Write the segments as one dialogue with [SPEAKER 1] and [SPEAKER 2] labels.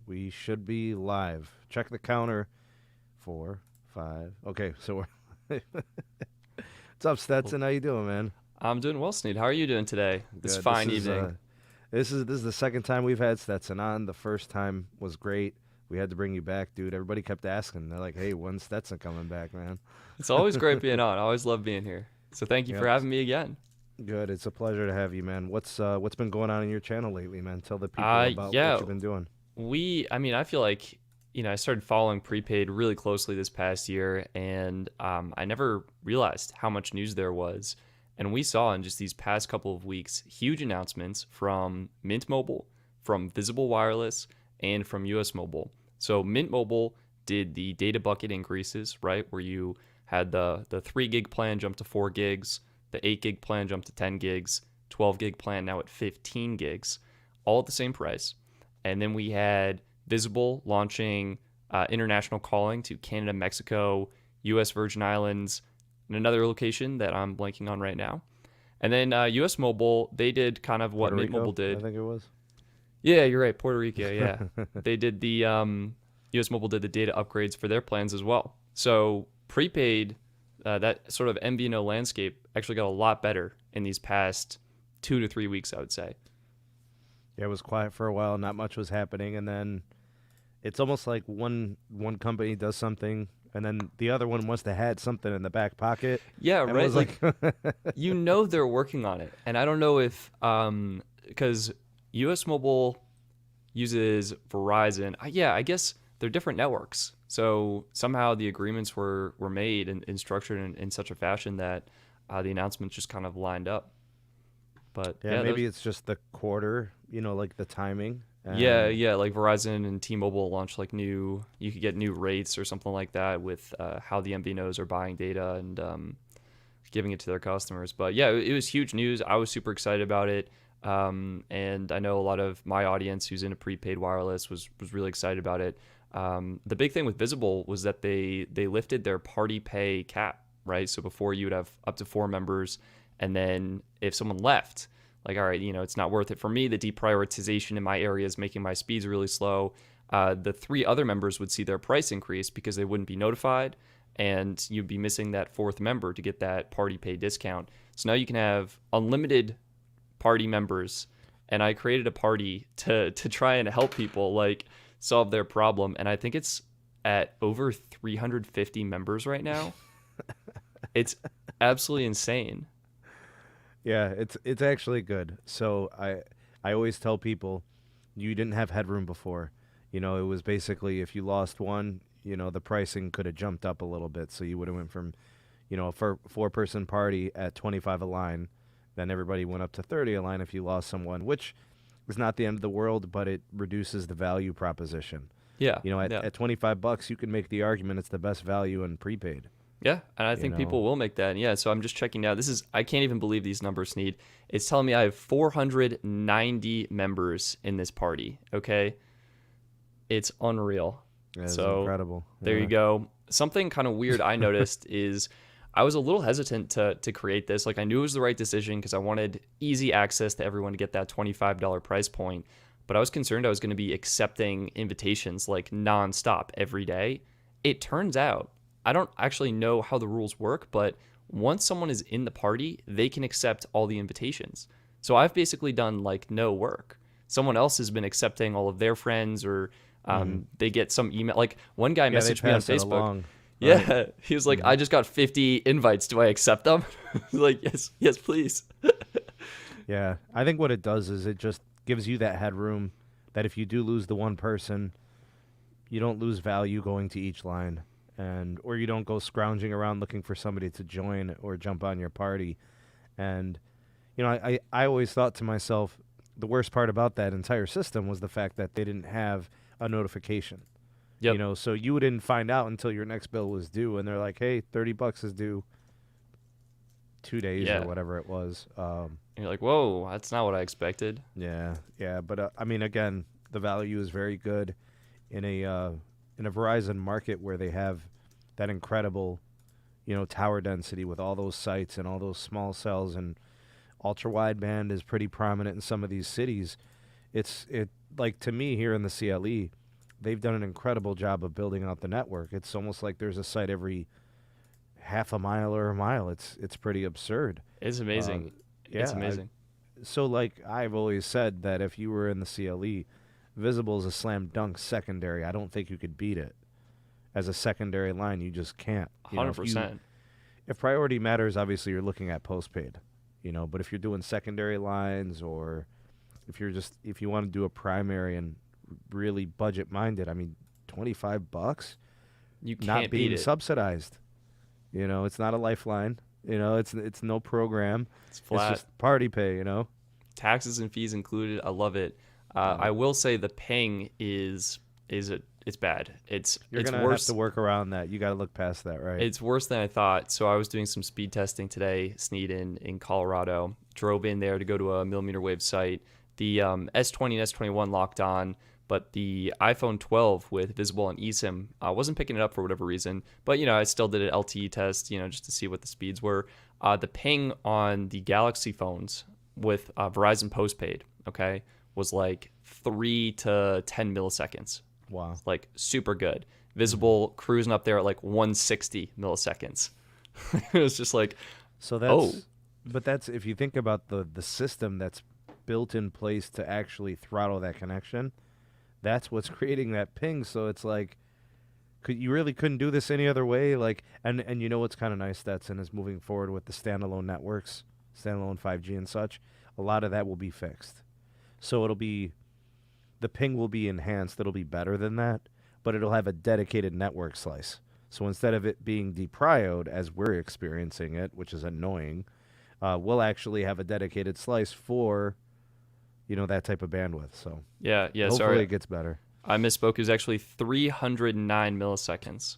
[SPEAKER 1] We should be live. Check the counter. 4, 5. Okay, so we're what's up, Stetson? How you doing, man?
[SPEAKER 2] I'm doing well, Sneed. How are you doing today? This
[SPEAKER 1] Good.
[SPEAKER 2] fine evening.
[SPEAKER 1] This is the second time we've had Stetson on. The first time was great. We had to bring you back, dude. Everybody kept asking. They're like, "Hey, when's Stetson coming back, man?"
[SPEAKER 2] It's always great being on. I always love being here. So thank you for having me again.
[SPEAKER 1] Good. It's a pleasure to have you, man. What's been going on in your channel lately, man? Tell the people about
[SPEAKER 2] Yeah,
[SPEAKER 1] what you've been doing.
[SPEAKER 2] I feel like, I started following Prepaid really closely this past year, and I never realized how much news there was. And we saw in just these past couple of weeks huge announcements from Mint Mobile, from Visible Wireless, and from US Mobile. So Mint Mobile did the data bucket increases, right, where you had the 3 gig plan jump to 4 gigs, the 8 gig plan jump to 10 gigs, 12 gig plan now at 15 gigs, all at the same price. And then we had Visible launching international calling to Canada, Mexico, US Virgin Islands, and another location that I'm blanking on right now. And then US Mobile, they did kind of what Mint Mobile did.
[SPEAKER 1] I think it was.
[SPEAKER 2] Yeah, you're right. Puerto Rico, yeah. They did the US Mobile did the data upgrades for their plans as well. So Prepaid, that sort of MVNO landscape actually got a lot better in these past 2 to 3 weeks, I would say.
[SPEAKER 1] Yeah, it was quiet for a while. Not much was happening, and then it's almost like one company does something, and then the other one must have had something in the back pocket.
[SPEAKER 2] Yeah,
[SPEAKER 1] and
[SPEAKER 2] right.
[SPEAKER 1] It was like
[SPEAKER 2] they're working on it, and I don't know if because US Mobile uses Verizon. I guess they're different networks. So somehow the agreements were made and structured in such a fashion that the announcements just kind of lined up. But
[SPEAKER 1] maybe it's just the quarter, like the timing.
[SPEAKER 2] Yeah, like Verizon and T-Mobile launched like you could get new rates or something like that with how the MVNOs are buying data and giving it to their customers. But yeah, it was huge news. I was super excited about it. And I know a lot of my audience who's into prepaid wireless was really excited about it. The big thing with Visible was that they lifted their party pay cap, right? So before you would have up to 4 members, and then if someone left, like, all right, it's not worth it for me. The deprioritization in my area is making my speeds really slow. The 3 other members would see their price increase because they wouldn't be notified, and you'd be missing that 4th member to get that party pay discount. So now you can have unlimited party members, and I created a party to try and help people like solve their problem, and I think it's at over 350 members right now. It's absolutely insane.
[SPEAKER 1] Yeah, it's actually good. So I always tell people, you didn't have headroom before. It was basically if you lost one, the pricing could have jumped up a little bit. So you would have went from, a 4-person party at $25 a line, then everybody went up to $30 a line if you lost someone, which is not the end of the world, but it reduces the value proposition.
[SPEAKER 2] Yeah.
[SPEAKER 1] At $25, you can make the argument it's the best value in prepaid.
[SPEAKER 2] Yeah, and I think people will make that. And yeah, so I'm just checking now. I can't even believe these numbers, Sneed. It's telling me I have 490 members in this party, okay? It's unreal.
[SPEAKER 1] That's incredible.
[SPEAKER 2] There you go. Something kind of weird I noticed is I was a little hesitant to create this. Like, I knew it was the right decision because I wanted easy access to everyone to get that $25 price point. But I was concerned I was going to be accepting invitations like nonstop every day. It turns out I don't actually know how the rules work, but once someone is in the party, they can accept all the invitations. So I've basically done like no work. Someone else has been accepting all of their friends, or they get some email. Like one guy messaged me on Facebook. Yeah, right. He was like, I just got 50 invites. Do I accept them? Like, yes, please.
[SPEAKER 1] Yeah, I think what it does is it just gives you that headroom that if you do lose the one person, you don't lose value going to each line. Or you don't go scrounging around looking for somebody to join or jump on your party. And, I always thought to myself, the worst part about that entire system was the fact that they didn't have a notification.
[SPEAKER 2] Yep.
[SPEAKER 1] So you didn't find out until your next bill was due, and they're like, hey, $30 is due 2 days or whatever it was.
[SPEAKER 2] And you're like, whoa, that's not what I expected.
[SPEAKER 1] Yeah. But, again, the value is very good in a Verizon market where they have that incredible, tower density with all those sites and all those small cells, and ultra wideband is pretty prominent in some of these cities. It like, to me here in the CLE, they've done an incredible job of building out the network. It's almost like there's a site every half a mile or a mile. It's pretty absurd.
[SPEAKER 2] It's amazing. It's
[SPEAKER 1] Yeah.
[SPEAKER 2] amazing.
[SPEAKER 1] So like I've always said that if you were in the CLE, Visible is a slam dunk secondary. I don't think you could beat it as a secondary line. You just can't. You know,
[SPEAKER 2] 100%.
[SPEAKER 1] if priority matters, obviously you're looking at postpaid. But if you're doing secondary lines, or if you want to do a primary and really budget minded, I mean, $25
[SPEAKER 2] You can't
[SPEAKER 1] not
[SPEAKER 2] beat
[SPEAKER 1] being
[SPEAKER 2] it.
[SPEAKER 1] subsidized. It's not a lifeline. It's no program.
[SPEAKER 2] It's flat.
[SPEAKER 1] It's just party pay.
[SPEAKER 2] Taxes and fees included. I love it. I will say the ping it's bad. It's
[SPEAKER 1] Gonna
[SPEAKER 2] worse.
[SPEAKER 1] have to work around that. You got to look past that, right?
[SPEAKER 2] It's worse than I thought. So I was doing some speed testing today, Sneed in Colorado. Drove in there to go to a millimeter wave site. The S20 and S21 locked on, but the iPhone 12 with Visible and eSIM wasn't picking it up for whatever reason. But I still did an LTE test, just to see what the speeds were. The ping on the Galaxy phones with Verizon postpaid, okay, was like 3 to 10 milliseconds.
[SPEAKER 1] Wow.
[SPEAKER 2] Like super good. Visible cruising up there at like 160 milliseconds. It was just like,
[SPEAKER 1] So that's if you think about the system that's built in place to actually throttle that connection, that's what's creating that ping. So it's like, you really couldn't do this any other way. Like, and what's kind of nice, Stetson, is moving forward with the standalone networks, standalone 5G and such. A lot of that will be fixed. So the ping will be enhanced. It'll be better than that, but it'll have a dedicated network slice. So instead of it being deprioed as we're experiencing it, which is annoying, we'll actually have a dedicated slice for, that type of bandwidth. So
[SPEAKER 2] yeah.
[SPEAKER 1] hopefully
[SPEAKER 2] Sorry,
[SPEAKER 1] it gets better.
[SPEAKER 2] I misspoke. It was actually 309 milliseconds.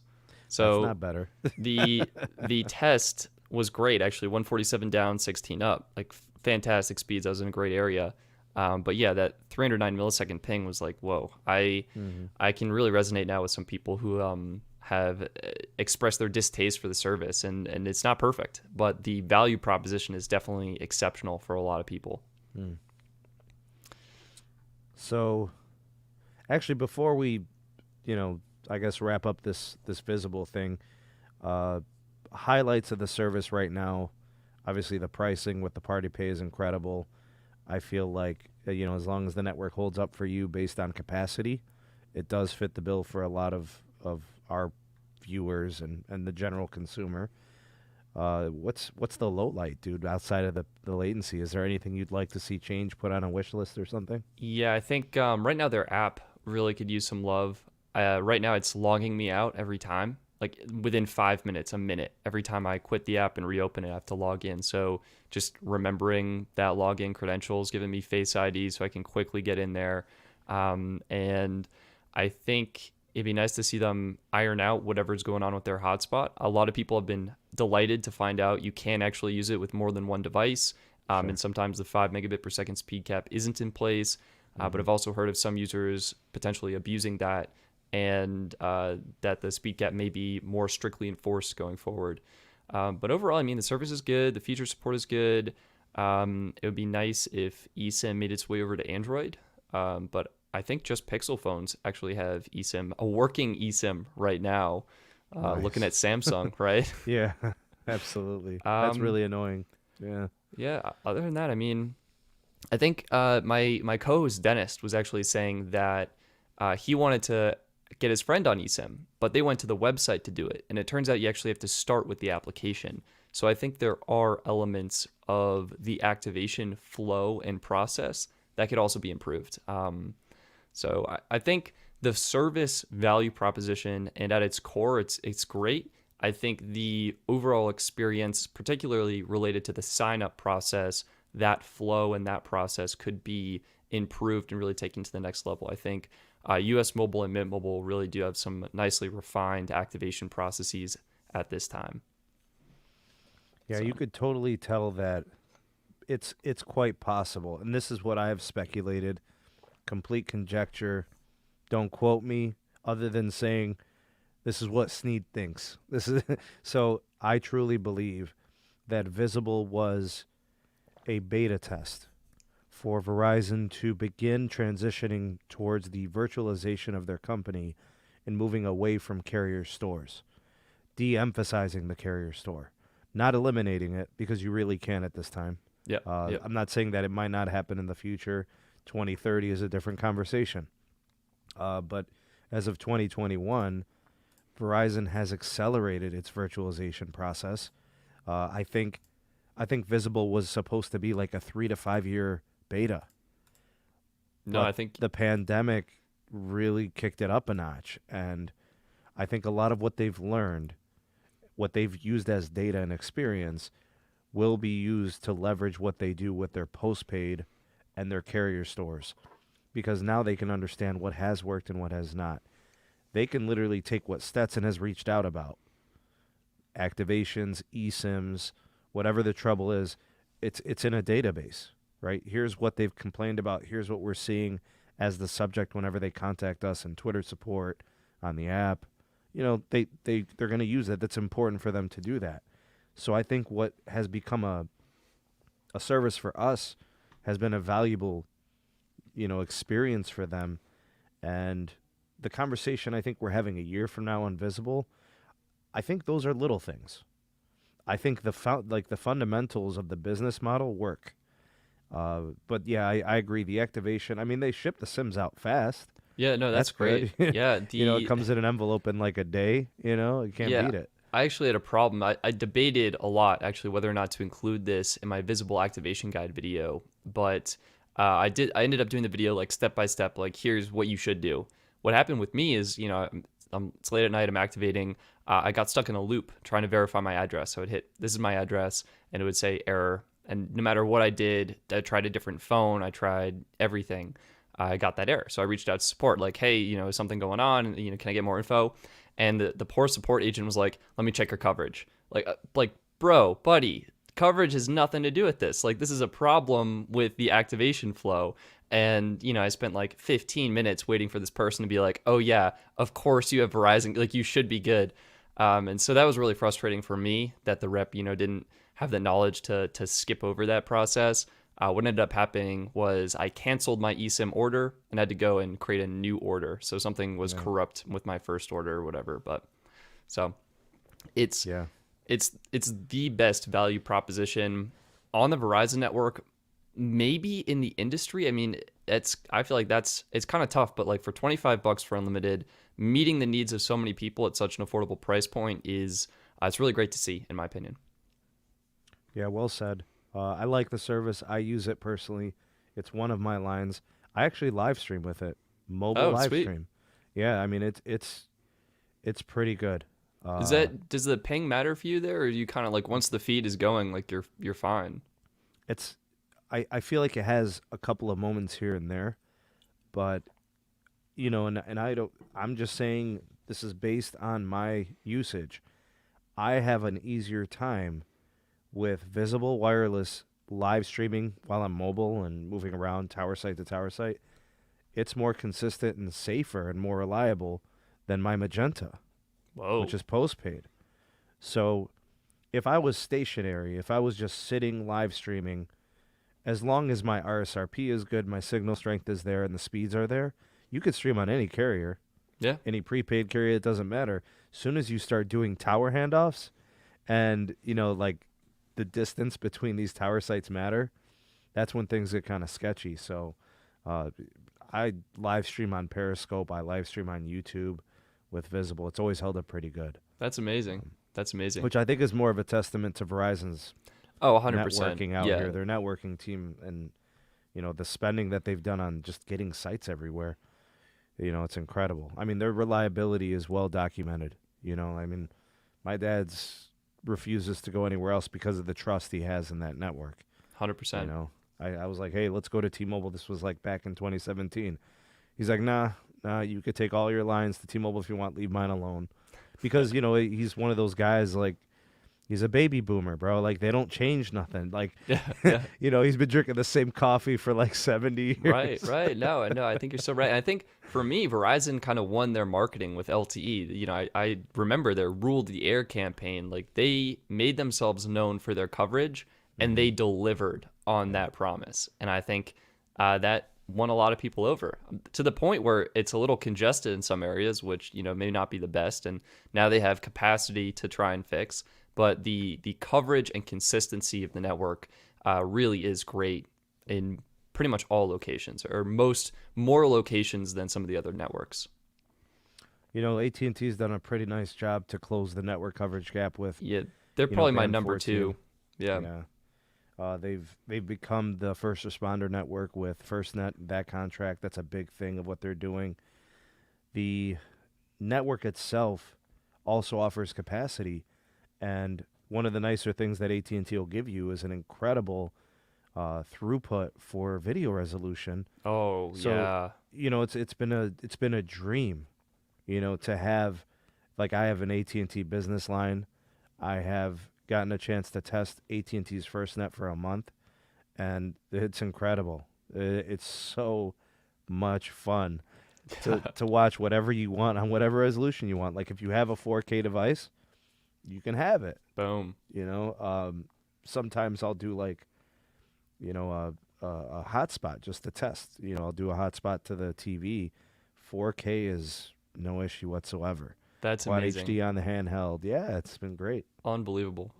[SPEAKER 2] So
[SPEAKER 1] That's not better.
[SPEAKER 2] the test was great, actually. 147 down, 16 up. Like fantastic speeds. I was in a great area. But yeah, that 309 millisecond ping was like, whoa. I can really resonate now with some people who have expressed their distaste for the service, and it's not perfect, but the value proposition is definitely exceptional for a lot of people.
[SPEAKER 1] So, actually, before we, I guess wrap up this Visible thing, highlights of the service right now, obviously the pricing with the party pay is incredible. I feel like, as long as the network holds up for you based on capacity, it does fit the bill for a lot of our viewers and the general consumer. What's the low light, dude, outside of the latency? Is there anything you'd like to see change, put on a wish list or something?
[SPEAKER 2] Yeah, I think right now their app really could use some love. Right now it's logging me out every time. Like within 5 minutes, a minute. Every time I quit the app and reopen it, I have to log in. So just remembering that login credentials, giving me Face ID so I can quickly get in there. And I think it'd be nice to see them iron out whatever's going on with their hotspot. A lot of people have been delighted to find out you can actually use it with more than one device.
[SPEAKER 1] Sure.
[SPEAKER 2] And sometimes the 5 megabit per second speed cap isn't in place. But I've also heard of some users potentially abusing that, and that the speed cap may be more strictly enforced going forward. But overall, I mean, the service is good. The feature support is good. It would be nice if eSIM made its way over to Android. But I think just Pixel phones actually have eSIM, a working eSIM right now.
[SPEAKER 1] Nice.
[SPEAKER 2] Looking at Samsung, right?
[SPEAKER 1] Yeah, absolutely. That's really annoying. Yeah.
[SPEAKER 2] Yeah. Other than that, I mean, I think my co-host Dennis was actually saying that he wanted to get his friend on eSIM, but they went to the website to do it. And it turns out you actually have to start with the application. So I think there are elements of the activation flow and process that could also be improved. So I think the service value proposition, and at its core, it's great. I think the overall experience, particularly related to the sign-up process, that flow and that process could be improved and really taken to the next level. I think US Mobile and Mint Mobile really do have some nicely refined activation processes at this time.
[SPEAKER 1] Yeah, you could totally tell that it's quite possible. And this is what I have speculated, complete conjecture. Don't quote me, other than saying this is what Sneed thinks. So I truly believe that Visible was a beta test for Verizon to begin transitioning towards the virtualization of their company and moving away from carrier stores, de-emphasizing the carrier store, not eliminating it because you really can't at this time.
[SPEAKER 2] Yeah.
[SPEAKER 1] I'm not saying that it might not happen in the future. 2030 is a different conversation. But as of 2021, Verizon has accelerated its virtualization process. I think Visible was supposed to be like a 3 to 5 year beta.
[SPEAKER 2] No,
[SPEAKER 1] But
[SPEAKER 2] I think
[SPEAKER 1] the pandemic really kicked it up a notch, and I think a lot of what they've learned, what they've used as data and experience, will be used to leverage what they do with their postpaid and their carrier stores, because now they can understand what has worked and what has not. They can literally take what Stetson has reached out about, activations, eSIMs, whatever the trouble is, it's in a database, right? Here's what they've complained about. Here's what we're seeing as the subject whenever they contact us in Twitter support, on the app. You know, they're going to use it. That's important for them to do that. So I think what has become a service for us has been a valuable, experience for them. And the conversation I think we're having a year from now on Visible, I think those are little things. I think the fundamentals of the business model work. But yeah, I agree. The activation, I mean, they ship the SIMs out fast.
[SPEAKER 2] yeah, no, that's great.
[SPEAKER 1] good.
[SPEAKER 2] Yeah,
[SPEAKER 1] It comes in an envelope in like a day, you can't
[SPEAKER 2] Yeah.
[SPEAKER 1] beat it.
[SPEAKER 2] I actually had a problem. I debated a lot, actually, whether or not to include this in my Visible activation guide video. But I ended up doing the video like step by step, like here's what you should do. What happened with me is, it's late at night, I'm activating. I got stuck in a loop trying to verify my address. So it hit, this is my address, and it would say error. And no matter what I did, I tried a different phone, I tried everything, I got that error. So I reached out to support, like, hey, is something going on? Can I get more info? And the poor support agent was like, let me check your coverage. Like, bro, buddy, coverage has nothing to do with this. Like, this is a problem with the activation flow. And, I spent like 15 minutes waiting for this person to be like, oh yeah, of course you have Verizon. Like, you should be good. And so that was really frustrating for me that the rep, didn't have the knowledge to skip over that process. What ended up happening was I canceled my eSIM order and had to go and create a new order. So something was corrupt with my first order or whatever. But so it's the best value proposition on the Verizon network, maybe in the industry. I mean, I feel like it's kind of tough, but like for $25 for unlimited, meeting the needs of so many people at such an affordable price point is it's really great to see, in my opinion.
[SPEAKER 1] Yeah, well said. I like the service. I use it personally. It's one of my lines. I actually live stream with it. Mobile live
[SPEAKER 2] sweet.
[SPEAKER 1] stream. Yeah, I mean it's pretty good.
[SPEAKER 2] Does the ping matter for you there, or you kind of like once the feed is going, like you're fine?
[SPEAKER 1] I feel like it has a couple of moments here and there, but I'm just saying this is based on my usage. I have an easier time with Visible wireless live streaming while I'm mobile and moving around tower site to tower site. It's more consistent and safer and more reliable than my Magenta, which is postpaid. So if I was stationary, if I was just sitting live streaming, as long as my RSRP is good, my signal strength is there, and the speeds are there, you could stream on any carrier.
[SPEAKER 2] Yeah.
[SPEAKER 1] Any prepaid carrier, it doesn't matter. As soon as you start doing tower handoffs and, like the distance between these tower sites matter, that's when things get kind of sketchy. So I live stream on Periscope. I live stream on YouTube with Visible. It's always held up pretty good.
[SPEAKER 2] That's amazing. That's amazing.
[SPEAKER 1] Which I think is more of a testament to Verizon's
[SPEAKER 2] 100%.
[SPEAKER 1] networking out here. Their networking team and, the spending that they've done on just getting sites everywhere. It's incredible. I mean, their reliability is well documented. I mean, my dad's refuses to go anywhere else because of the trust he has in that network.
[SPEAKER 2] 100%.
[SPEAKER 1] I was like, hey, let's go to T-Mobile. This was like back in 2017. He's like, nah, you could take all your lines to T-Mobile if you want. Leave mine alone. Because, he's one of those guys, like, he's a baby boomer, bro. Like, they don't change nothing. Like,
[SPEAKER 2] yeah.
[SPEAKER 1] He's been drinking the same coffee for like 70 years.
[SPEAKER 2] Right. No, I think you're so right. And I think for me, Verizon kind of won their marketing with LTE. I remember their Rule the Air campaign. Like, they made themselves known for their coverage, and they delivered on that promise. And I think that won a lot of people over, to the point where it's a little congested in some areas, which, may not be the best. And now they have capacity to try and fix. But the coverage and consistency of the network really is great in pretty much all locations, or more locations than some of the other networks.
[SPEAKER 1] AT&T's done a pretty nice job to close the network coverage gap with.
[SPEAKER 2] Yeah, they're probably my
[SPEAKER 1] Band
[SPEAKER 2] number
[SPEAKER 1] 14.
[SPEAKER 2] two. Yeah.
[SPEAKER 1] They've become the first responder network with FirstNet. That contract, that's a big thing of what they're doing. The network itself also offers capacity, and one of the nicer things that AT&T will give you is an incredible throughput for video resolution.
[SPEAKER 2] Oh,
[SPEAKER 1] So,
[SPEAKER 2] yeah.
[SPEAKER 1] it's been a dream, to have, like, I have an AT&T business line. I have gotten a chance to test AT&T's FirstNet for a month, and it's incredible. It's so much fun to watch whatever you want on whatever resolution you want. Like, if you have a 4K device, you can have it.
[SPEAKER 2] Boom.
[SPEAKER 1] Sometimes I'll do like, a hotspot just to test. I'll do a hotspot to the TV. 4K is no issue whatsoever.
[SPEAKER 2] That's
[SPEAKER 1] Quad
[SPEAKER 2] amazing.
[SPEAKER 1] HD on the handheld. Yeah, it's been great.
[SPEAKER 2] Unbelievable.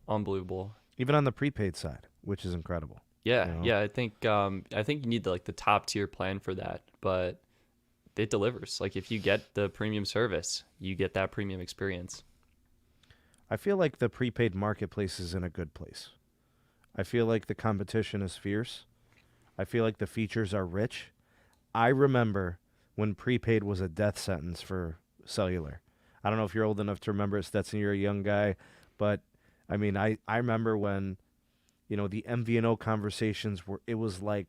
[SPEAKER 1] Even on the prepaid side, which is incredible.
[SPEAKER 2] Yeah, yeah. I think you need the top tier plan for that, but it delivers. Like, if you get the premium service, you get that premium experience.
[SPEAKER 1] I feel like the prepaid marketplace is in a good place. I feel like the competition is fierce. I feel like the features are rich. I remember when prepaid was a death sentence for cellular. I don't know if you're old enough to remember it, Stetson. You're a young guy. But, I mean, I remember when, the MVNO conversations it was like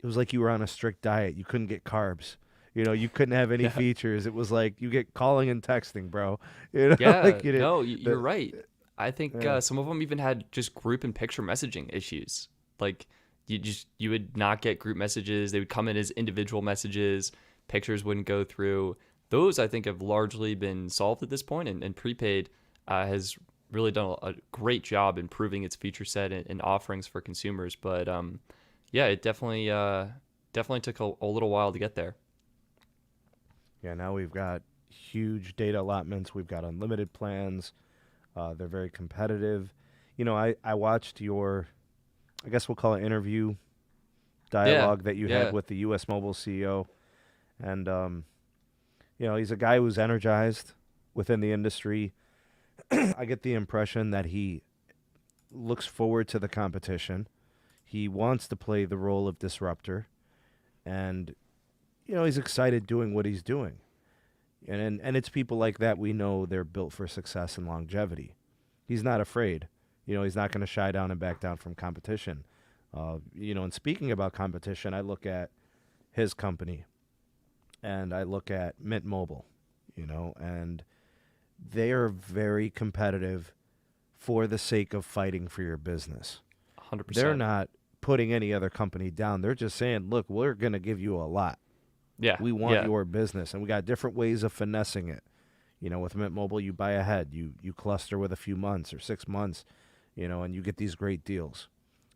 [SPEAKER 1] you were on a strict diet. You couldn't get carbs. You couldn't have any features. It was like you get calling and texting, bro.
[SPEAKER 2] Yeah,
[SPEAKER 1] like
[SPEAKER 2] you're right. I think some of them even had just group and picture messaging issues. Like, you would not get group messages. They would come in as individual messages. Pictures wouldn't go through. Those, I think, have largely been solved at this point, and prepaid has really done a great job improving its feature set and offerings for consumers. But it definitely took a little while to get there.
[SPEAKER 1] Yeah, now we've got huge data allotments. We've got unlimited plans. They're very competitive. I watched your, I guess we'll call it interview dialogue that you had with the U.S. Mobile CEO. And, he's a guy who's energized within the industry. I get the impression that he looks forward to the competition. He wants to play the role of disruptor. And, he's excited doing what he's doing. And it's people like that we know they're built for success and longevity. He's not afraid. He's not going to shy down and back down from competition. And speaking about competition, I look at his company and I look at Mint Mobile, and they are very competitive for the sake of fighting for your business.
[SPEAKER 2] 100%.
[SPEAKER 1] They're not putting any other company down. They're just saying, look, we're going to give you a lot.
[SPEAKER 2] Yeah.
[SPEAKER 1] We want your business, and we got different ways of finessing it. With Mint Mobile, you buy ahead. You cluster with a few months or 6 months, and you get these great deals.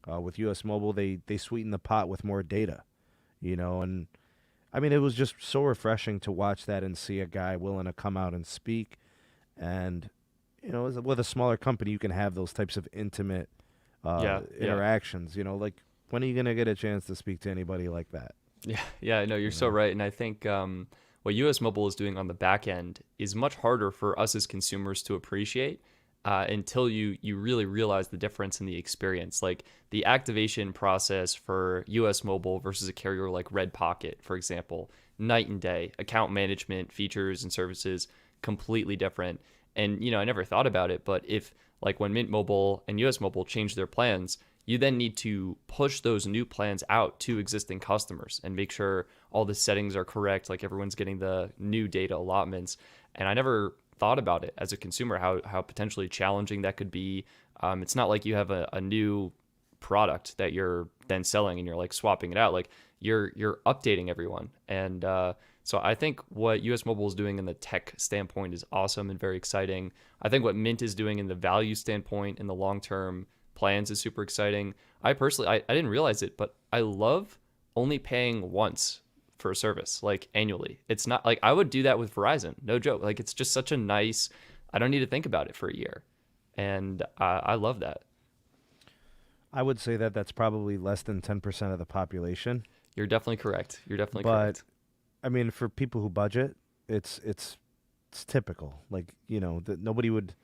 [SPEAKER 1] With U.S. Mobile, they sweeten the pot with more data, and I mean, it was just so refreshing to watch that and see a guy willing to come out and speak. And, with a smaller company, you can have those types of intimate interactions. Like, when are you going to get a chance to speak to anybody like that?
[SPEAKER 2] Yeah, no, you're so right. And I think what US Mobile is doing on the back end is much harder for us as consumers to appreciate until you really realize the difference in the experience. Like, the activation process for US Mobile versus a carrier like Red Pocket, for example, night and day. Account management, features, and services, completely different. And, I never thought about it, but if, like, when Mint Mobile and US Mobile change their plans, you then need to push those new plans out to existing customers and make sure all the settings are correct, like everyone's getting the new data allotments. And I never thought about it as a consumer, how potentially challenging that could be. It's not like you have a new product that you're then selling and you're like swapping it out. Like, you're updating everyone. And so I think what US Mobile is doing in the tech standpoint is awesome and very exciting. I think what Mint is doing in the value standpoint in the long-term plans is super exciting. I personally, I didn't realize it, but I love only paying once for a service, like annually. It's not like I would do that with Verizon, no joke. Like it's just such a nice, I don't need to think about it for a year. And I love that.
[SPEAKER 1] I would say that that's probably less than 10% of the population.
[SPEAKER 2] You're definitely correct.
[SPEAKER 1] But,
[SPEAKER 2] Correct.
[SPEAKER 1] I mean, for people who budget, it's typical. Like, that nobody would,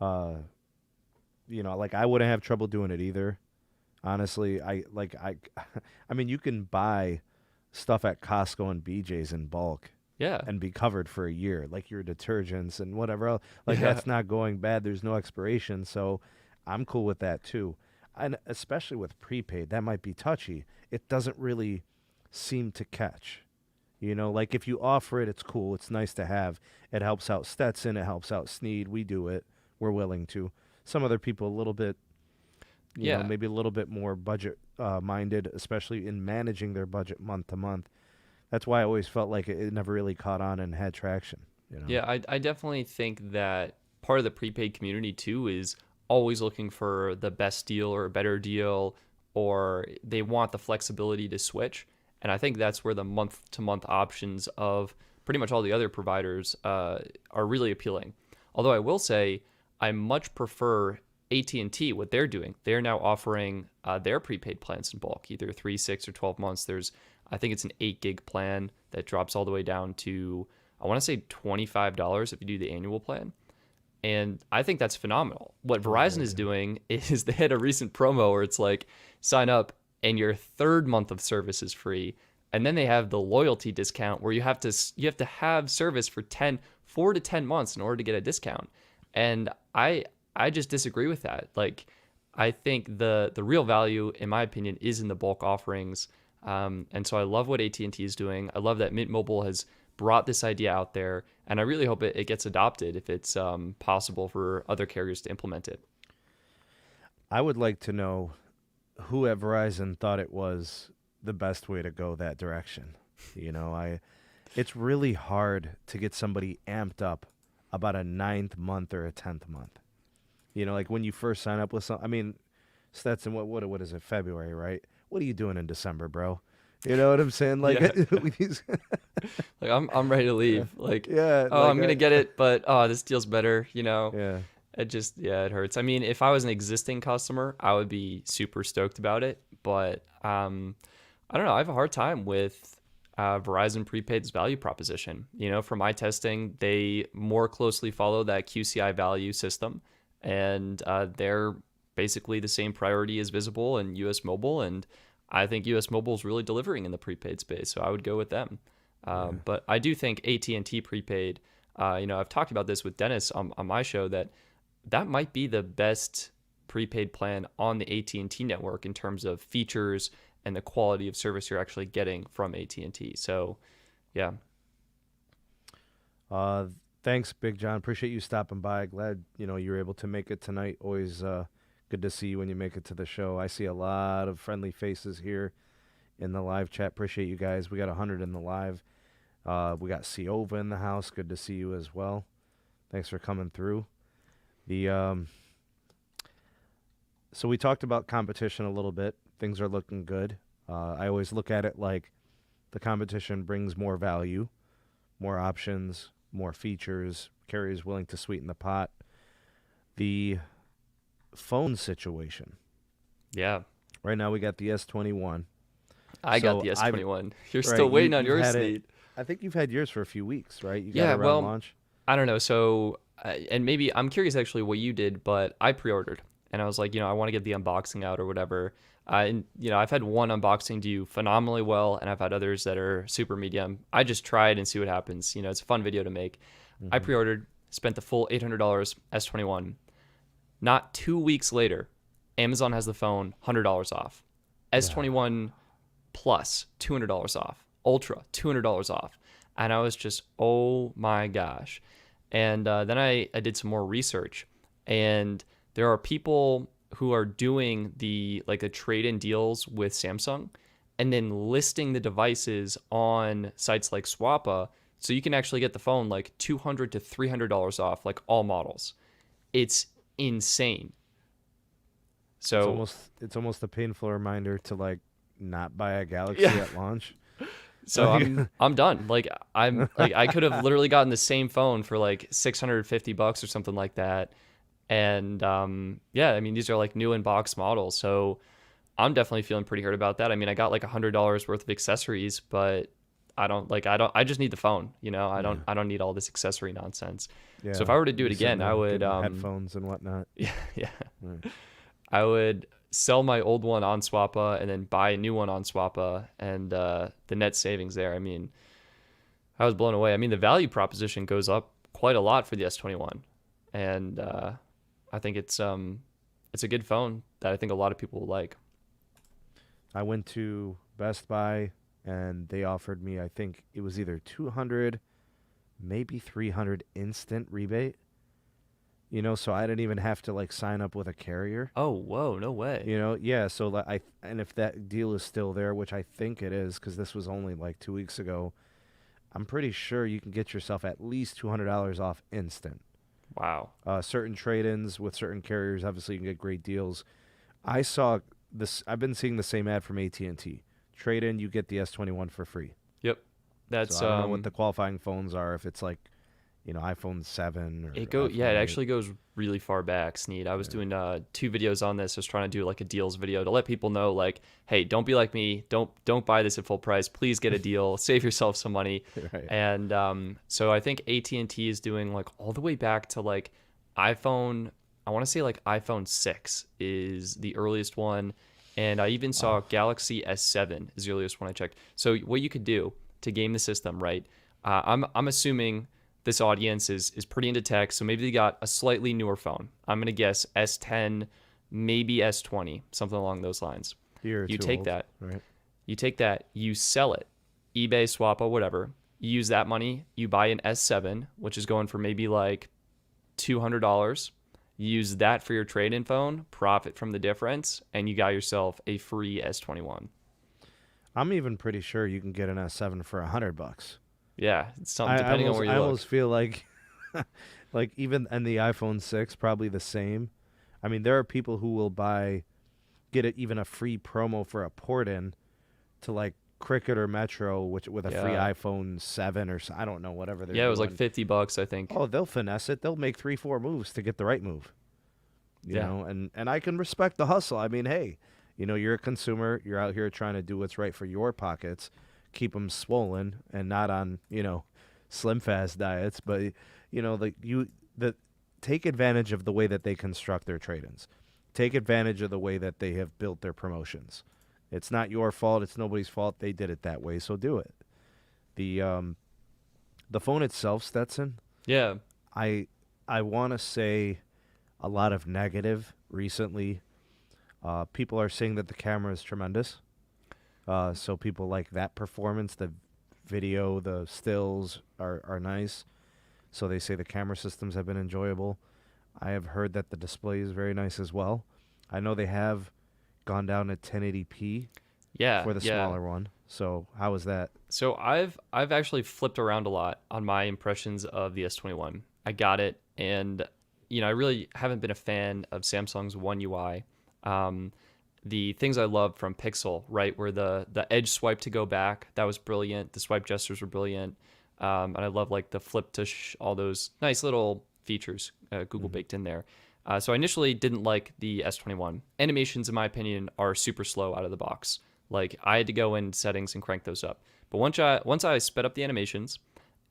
[SPEAKER 1] like I wouldn't have trouble doing it either. Honestly, I mean, you can buy stuff at Costco and BJ's in bulk
[SPEAKER 2] Yeah.
[SPEAKER 1] and be covered for a year, like your detergents and whatever else. Like
[SPEAKER 2] Yeah.
[SPEAKER 1] that's not going bad. There's no expiration, so I'm cool with that too. And especially with prepaid, that might be touchy. It doesn't really seem to catch. Like if you offer it, it's cool. It's nice to have. It helps out Stetson. It helps out Sneed. We do it. We're willing to. Some other people a little bit,
[SPEAKER 2] Yeah.
[SPEAKER 1] maybe a little bit more budget minded, especially in managing their budget month to month. That's why I always felt like it never really caught on and had traction.
[SPEAKER 2] Yeah, I definitely think that part of the prepaid community too is always looking for the best deal or a better deal, or they want the flexibility to switch. And I think that's where the month to month options of pretty much all the other providers are really appealing. Although I will say I much prefer AT&T, what they're doing. They're now offering their prepaid plans in bulk, either 3, 6, or 12 months. I think it's an 8 gig plan that drops all the way down to, I want to say $25 if you do the annual plan. And I think that's phenomenal. What Verizon is doing is they had a recent promo where it's like, sign up and your third month of service is free. And then they have the loyalty discount where you have to have service for 4 to 10 months in order to get a discount. And I just disagree with that. Like, I think the real value, in my opinion, is in the bulk offerings. And so I love what AT&T is doing. I love that Mint Mobile has brought this idea out there, and I really hope it gets adopted if it's possible for other carriers to implement it.
[SPEAKER 1] I would like to know who at Verizon thought it was the best way to go that direction. It's really hard to get somebody amped up about a 9th month or a 10th month. Like when you first sign up with Stetson, what is it, February, right? What are you doing in December, bro? You know what I'm saying? Like,
[SPEAKER 2] like I'm ready to leave. Like,
[SPEAKER 1] yeah.
[SPEAKER 2] oh, I'm gonna get it, but this deal's better.
[SPEAKER 1] Yeah.
[SPEAKER 2] It hurts. I mean, if I was an existing customer, I would be super stoked about it. But I don't know. I have a hard time with Verizon Prepaid's value proposition. For my testing, they more closely follow that QCI value system, and they're basically the same priority as Visible and US Mobile, and I think US Mobile is really delivering in the prepaid space, so I would go with them. But I do think AT&T prepaid, I've talked about this with Dennis on my show, that might be the best prepaid plan on the AT&T network in terms of features and the quality of service you're actually getting from AT&T. So, yeah.
[SPEAKER 1] Thanks, Big John. Appreciate you stopping by. Glad, you were able to make it tonight. Always good to see you when you make it to the show. I see a lot of friendly faces here in the live chat. Appreciate you guys. We got 100 in the live. We got Siova in the house. Good to see you as well. Thanks for coming through. So we talked about competition a little bit. Things are looking good. I always look at it like the competition brings more value, more options, more features, carriers willing to sweeten the pot. The phone situation.
[SPEAKER 2] Yeah.
[SPEAKER 1] Right now we got the S21.
[SPEAKER 2] I got the S21. You're still waiting on yours, Sneed.
[SPEAKER 1] I think you've had yours for a few weeks, right? You got
[SPEAKER 2] Yeah,
[SPEAKER 1] it around launch?
[SPEAKER 2] I don't know. So, and maybe I'm curious actually what you did, but I pre-ordered and I was like, I want to get the unboxing out or whatever. And I've had one unboxing do phenomenally well, and I've had others that are super medium. I just try it and see what happens. It's a fun video to make. Mm-hmm. I pre-ordered, spent the full $800 S21. Not 2 weeks later, Amazon has the phone $100 off. S21 Plus $200 off. Ultra $200 off. And I was just, oh my gosh. And then I did some more research, and there are people who are doing the trade-in deals with Samsung and then listing the devices on sites like Swappa, so you can actually get the phone like $200 to $300 off, like all models. It's insane. So
[SPEAKER 1] it's almost a painful reminder to not buy a Galaxy
[SPEAKER 2] Yeah.
[SPEAKER 1] at launch.
[SPEAKER 2] So I'm done. Like I could have literally gotten the same phone for like $650 or something like that. And yeah, I mean these are like new in box models. So I'm definitely feeling pretty hurt about that. I mean, I got like $100 worth of accessories, but I just need the phone, you know. I don't need all this accessory nonsense.
[SPEAKER 1] Yeah.
[SPEAKER 2] So if I were to do it
[SPEAKER 1] You sitting
[SPEAKER 2] again, I
[SPEAKER 1] there
[SPEAKER 2] would
[SPEAKER 1] getting headphones and whatnot.
[SPEAKER 2] yeah.
[SPEAKER 1] Right.
[SPEAKER 2] I would sell my old one on Swappa and then buy a new one on Swappa, and the net savings there. I mean, I was blown away. I mean, the value proposition goes up quite a lot for the S21, and I think it's a good phone that I think a lot of people will like.
[SPEAKER 1] I went to Best Buy and they offered me, I think it was either 200, maybe 300 instant rebate. You know, so I didn't even have to like sign up with a carrier.
[SPEAKER 2] Oh, whoa, no way.
[SPEAKER 1] You know, yeah. So like, and if that deal is still there, which I think it is, because this was only like 2 weeks ago, I'm pretty sure you can get yourself at least $200 off instant.
[SPEAKER 2] Wow.
[SPEAKER 1] Certain trade-ins with certain carriers, obviously, you can get great deals. I saw this. I've been seeing the same ad from AT&T. Trade-in, you get the S21 for free.
[SPEAKER 2] Yep. That's
[SPEAKER 1] So I don't know what the qualifying phones are. If it's like, you know, iPhone 7 or
[SPEAKER 2] it actually goes really far back, Sneed. I was doing 2 videos on this. I was trying to do like a deals video to let people know, like, hey, don't be like me. Don't buy this at full price. Please get a deal. Save yourself some money.
[SPEAKER 1] Right.
[SPEAKER 2] And so I think AT&T is doing like all the way back to like iPhone. I want to say like iPhone 6 is the earliest one. And I even saw Galaxy S7 is the earliest one I checked. So what you could do to game the system, right? I'm assuming this audience is pretty into tech, so maybe they got a slightly newer phone. I'm going to guess S10, maybe S20, something along those lines.
[SPEAKER 1] You
[SPEAKER 2] take
[SPEAKER 1] old,
[SPEAKER 2] that.
[SPEAKER 1] right?
[SPEAKER 2] You take that, you sell it. eBay, Swappa, whatever. You use that money, you buy an S7, which is going for maybe like $200. You use that for your trade-in phone, profit from the difference, and you got yourself a free S21.
[SPEAKER 1] I'm even pretty sure you can get an S7 for $100.
[SPEAKER 2] Yeah, it's something depending on where you
[SPEAKER 1] I
[SPEAKER 2] look.
[SPEAKER 1] almost feel like, like even and the iPhone 6 probably the same. I mean, there are people who will get even a free promo for a port-in to like Cricket or Metro, with a free iPhone 7 or I don't know, whatever they're doing.
[SPEAKER 2] It was like $50, I think.
[SPEAKER 1] Oh, they'll finesse it. They'll make 3-4 moves to get the right move. You know, and I can respect the hustle. I mean, hey, you know, you're a consumer. You're out here trying to do what's right for your pockets. Keep them swollen and not on, you know, slim fast diets, but you know, take advantage of the way that they construct their trade-ins. Take advantage of the way that they have built their promotions. It's not your fault. It's nobody's fault. They did it that way, so do it. The phone itself, Stetson.
[SPEAKER 2] Yeah.
[SPEAKER 1] I want to say a lot of negative recently. People are saying that the camera is tremendous. So people like that performance. The video, the stills are nice. So they say the camera systems have been enjoyable. I have heard that the display is very nice as well. I know they have gone down to 1080p for the smaller one. So how is that?
[SPEAKER 2] So I've actually flipped around a lot on my impressions of the S21. I got it, and you know, I really haven't been a fan of Samsung's One UI. The things I love from Pixel, right, where the edge swipe to go back, that was brilliant. The swipe gestures were brilliant. And I love like the flip to all those nice little features Google baked in there. So I initially didn't like the S21. Animations, in my opinion, are super slow out of the box. Like I had to go in settings and crank those up. But once I sped up the animations,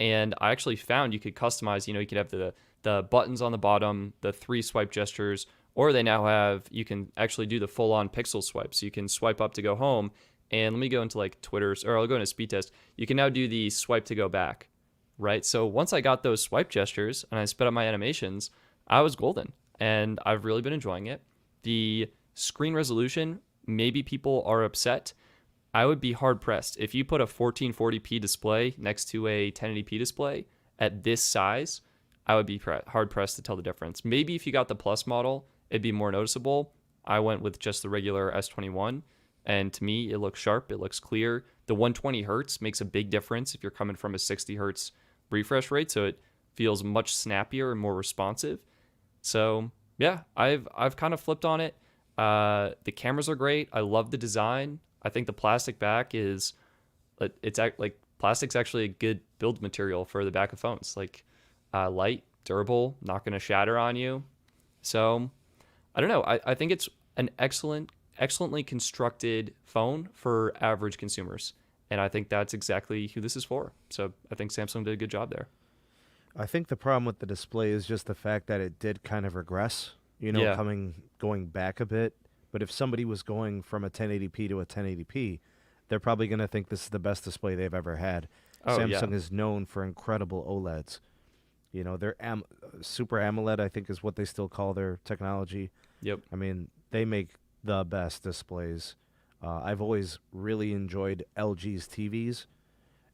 [SPEAKER 2] and I actually found you could customize, you know, you could have the buttons on the bottom, the 3 swipe gestures, or they now have, you can actually do the full-on pixel swipe. So you can swipe up to go home. And let me go into like Twitter's, or I'll go into speed test. You can now do the swipe to go back, right? So once I got those swipe gestures and I sped up my animations, I was golden. And I've really been enjoying it. The screen resolution, maybe people are upset. I would be hard-pressed. If you put a 1440p display next to a 1080p display at this size, I would be hard-pressed to tell the difference. Maybe if you got the Plus model, it'd be more noticeable. I went with just the regular S21, and to me, it looks sharp. It looks clear. The 120 hertz makes a big difference if you're coming from a 60 hertz refresh rate, so it feels much snappier and more responsive. So yeah, I've kind of flipped on it. The cameras are great. I love the design. I think the plastic back is like plastic's actually a good build material for the back of phones. Like light, durable, not going to shatter on you. So I don't know. I think it's an excellently constructed phone for average consumers. And I think that's exactly who this is for. So I think Samsung did a good job there.
[SPEAKER 1] I think the problem with the display is just the fact that it did kind of regress,
[SPEAKER 2] Yeah.
[SPEAKER 1] going back a bit. But if somebody was going from a 1080p to a 1080p, they're probably going to think this is the best display they've ever had.
[SPEAKER 2] Oh, yeah.
[SPEAKER 1] Samsung is known for incredible OLEDs. Their Super AMOLED, I think, is what they still call their technology.
[SPEAKER 2] Yep.
[SPEAKER 1] I mean, they make the best displays. I've always really enjoyed LG's TVs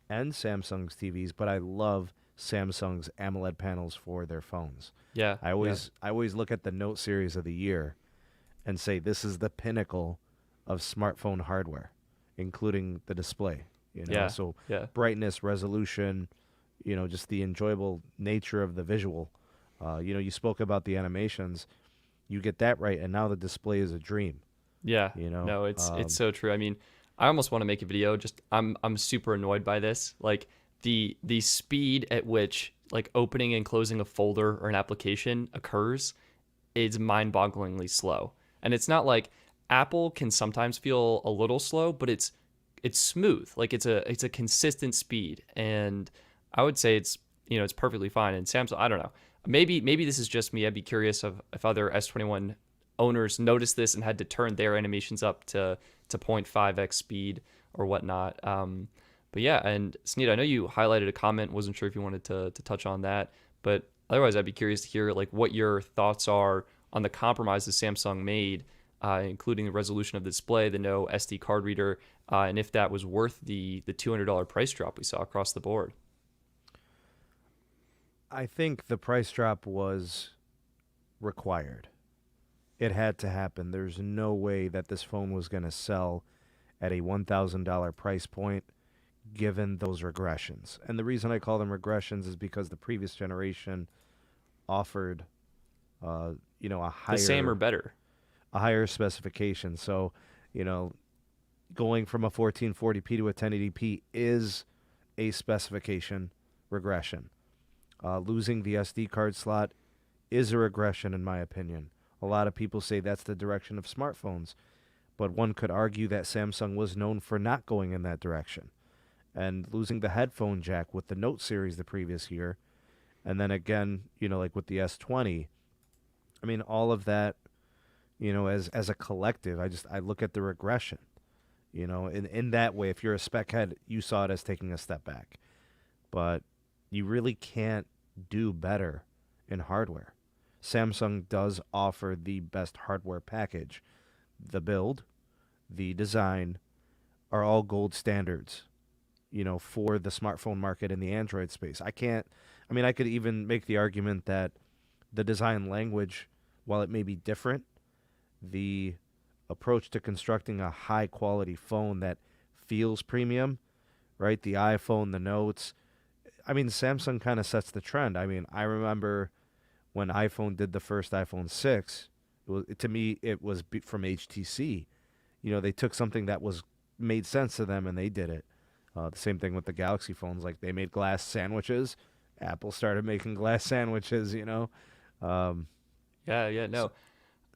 [SPEAKER 1] and Samsung's TVs, but I love Samsung's AMOLED panels for their phones.
[SPEAKER 2] Yeah.
[SPEAKER 1] I always look at the Note series of the year and say this is the pinnacle of smartphone hardware, including the display.
[SPEAKER 2] Yeah.
[SPEAKER 1] So
[SPEAKER 2] Yeah.
[SPEAKER 1] brightness, resolution, just the enjoyable nature of the visual. You spoke about the animations. You get that right, and now the display is a dream.
[SPEAKER 2] Yeah. No, it's so true. I mean, I almost want to make a video. Just I'm super annoyed by this. Like the speed at which like opening and closing a folder or an application occurs is mind-bogglingly slow. And it's not like Apple can sometimes feel a little slow, but it's smooth. Like it's a consistent speed. And I would say it's perfectly fine. And Samsung, I don't know. Maybe this is just me. I'd be curious if other S21 owners noticed this and had to turn their animations up to 0.5x speed or whatnot. But yeah, and Sneed, I know you highlighted a comment. Wasn't sure if you wanted to touch on that, but otherwise, I'd be curious to hear like what your thoughts are on the compromises Samsung made, including the resolution of the display, the no SD card reader, and if that was worth the $200 price drop we saw across the board.
[SPEAKER 1] I think the price drop was required. It had to happen. There's no way that this phone was going to sell at a $1,000 price point given those regressions. And the reason I call them regressions is because the previous generation offered a higher,
[SPEAKER 2] The same or better.
[SPEAKER 1] a higher specification. So, going from a 1440p to a 1080p is a specification regression. Losing the SD card slot is a regression, in my opinion. A lot of people say that's the direction of smartphones, but one could argue that Samsung was known for not going in that direction. And losing the headphone jack with the Note series the previous year, and then again, like with the S20, I mean, all of that, as a collective, I look at the regression. In that way, if you're a spec head, you saw it as taking a step back. But you really can't do better in hardware. Samsung does offer the best hardware package. The build, the design are all gold standards, for the smartphone market in the Android space. I could even make the argument that the design language, while it may be different, the approach to constructing a high quality phone that feels premium, right? The iPhone, the Notes. I mean, Samsung kind of sets the trend. I mean, I remember when iPhone did the first iPhone 6, to me, it was from HTC. They took something that made sense to them and they did it. The same thing with the Galaxy phones. Like, they made glass sandwiches. Apple started making glass sandwiches,
[SPEAKER 2] No.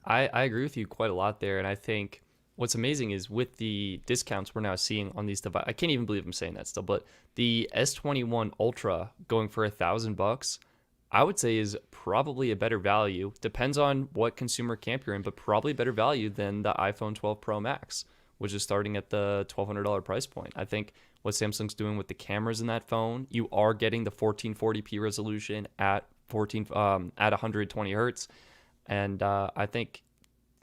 [SPEAKER 2] I agree with you quite a lot there. And I think what's amazing is with the discounts we're now seeing on these devices, I can't even believe I'm saying that still, but the S21 Ultra going for $1,000, I would say is probably a better value. Depends on what consumer camp you're in, but probably a better value than the iPhone 12 Pro Max, which is starting at the $1,200 price point. I think what Samsung's doing with the cameras in that phone, you are getting the 1440p resolution at 120 hertz. And I think,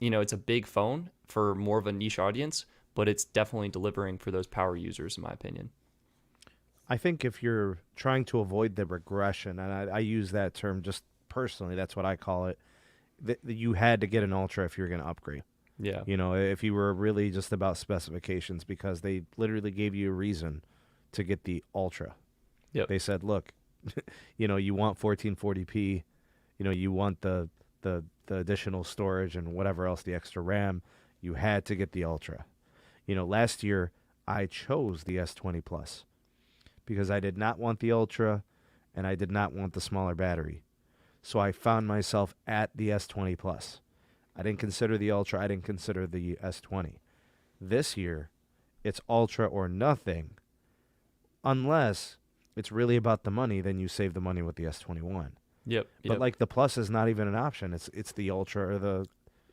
[SPEAKER 2] it's a big phone for more of a niche audience, but it's definitely delivering for those power users, in my opinion.
[SPEAKER 1] I think if you're trying to avoid the regression, and I use that term just personally, that's what I call it, you had to get an Ultra if you're going to upgrade.
[SPEAKER 2] Yeah.
[SPEAKER 1] If you were really just about specifications, because they literally gave you a reason to get the Ultra.
[SPEAKER 2] Yep.
[SPEAKER 1] They said, look, you want 1440p, you want the additional storage and whatever else, the extra RAM, you had to get the Ultra. Last year I chose the S20 Plus because I did not want the Ultra and I did not want the smaller battery. So I found myself at the S20 Plus. I didn't consider the Ultra. I didn't consider the S20. This year, it's Ultra or nothing. Unless it's really about the money, then you save the money with the S21.
[SPEAKER 2] Yep.
[SPEAKER 1] But like the Plus is not even an option. It's the Ultra or the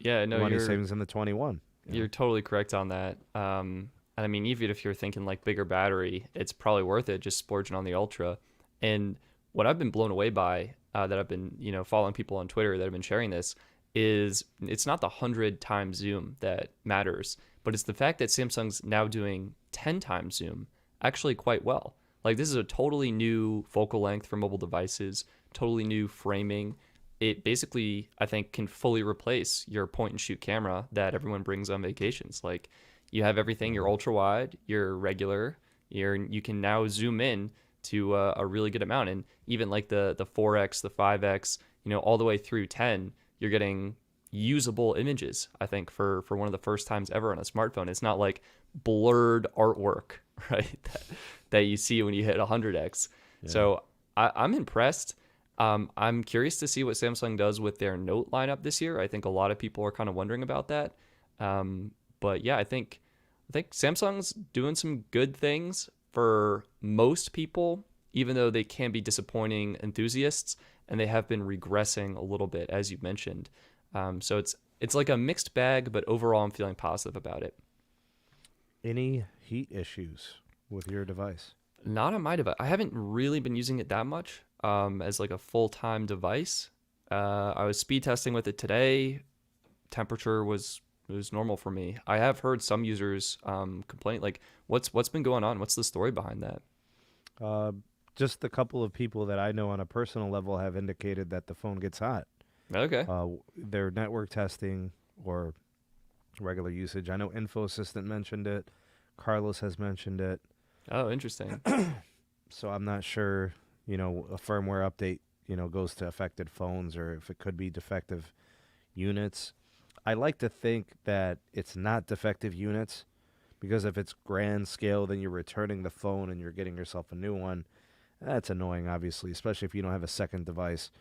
[SPEAKER 1] money savings in the 21.
[SPEAKER 2] You're totally correct on that. And I mean, even if you're thinking like bigger battery, it's probably worth it just splurging on the Ultra. And what I've been blown away by, that I've been, following people on Twitter that have been sharing this, is it's not the 100 times zoom that matters, but it's the fact that Samsung's now doing 10 times zoom actually quite well. Like, this is a totally new focal length for mobile devices, totally new framing. It basically, I think, can fully replace your point and shoot camera that everyone brings on vacations. Like, you have everything, your ultra wide, your regular, you can now zoom in to a really good amount. And even like the 4X, the 5X, all the way through 10, you're getting usable images, I think, for one of the first times ever on a smartphone. It's not like blurred artwork, right, that you see when you hit 100X. Yeah. So I'm impressed. I'm curious to see what Samsung does with their Note lineup this year. I think a lot of people are kind of wondering about that. But yeah, I think Samsung's doing some good things for most people, even though they can be disappointing enthusiasts, and they have been regressing a little bit, as you mentioned. So it's like a mixed bag, but overall I'm feeling positive about it.
[SPEAKER 1] Any heat issues with your device?
[SPEAKER 2] Not on my device. I haven't really been using it that much as like a full-time device. I was speed testing with it today. Temperature was normal for me. I have heard some users complain. Like, what's been going on? What's the story behind that?
[SPEAKER 1] Just a couple of people that I know on a personal level have indicated that the phone gets hot.
[SPEAKER 2] Okay.
[SPEAKER 1] Their network testing or regular usage. I know Info Assistant mentioned it. Carlos has mentioned it.
[SPEAKER 2] Oh, interesting.
[SPEAKER 1] So I'm not sure, a firmware update, goes to affected phones or if it could be defective units. I like to think that it's not defective units because if it's grand scale, then you're returning the phone and you're getting yourself a new one. That's annoying, obviously, especially if you don't have a second device.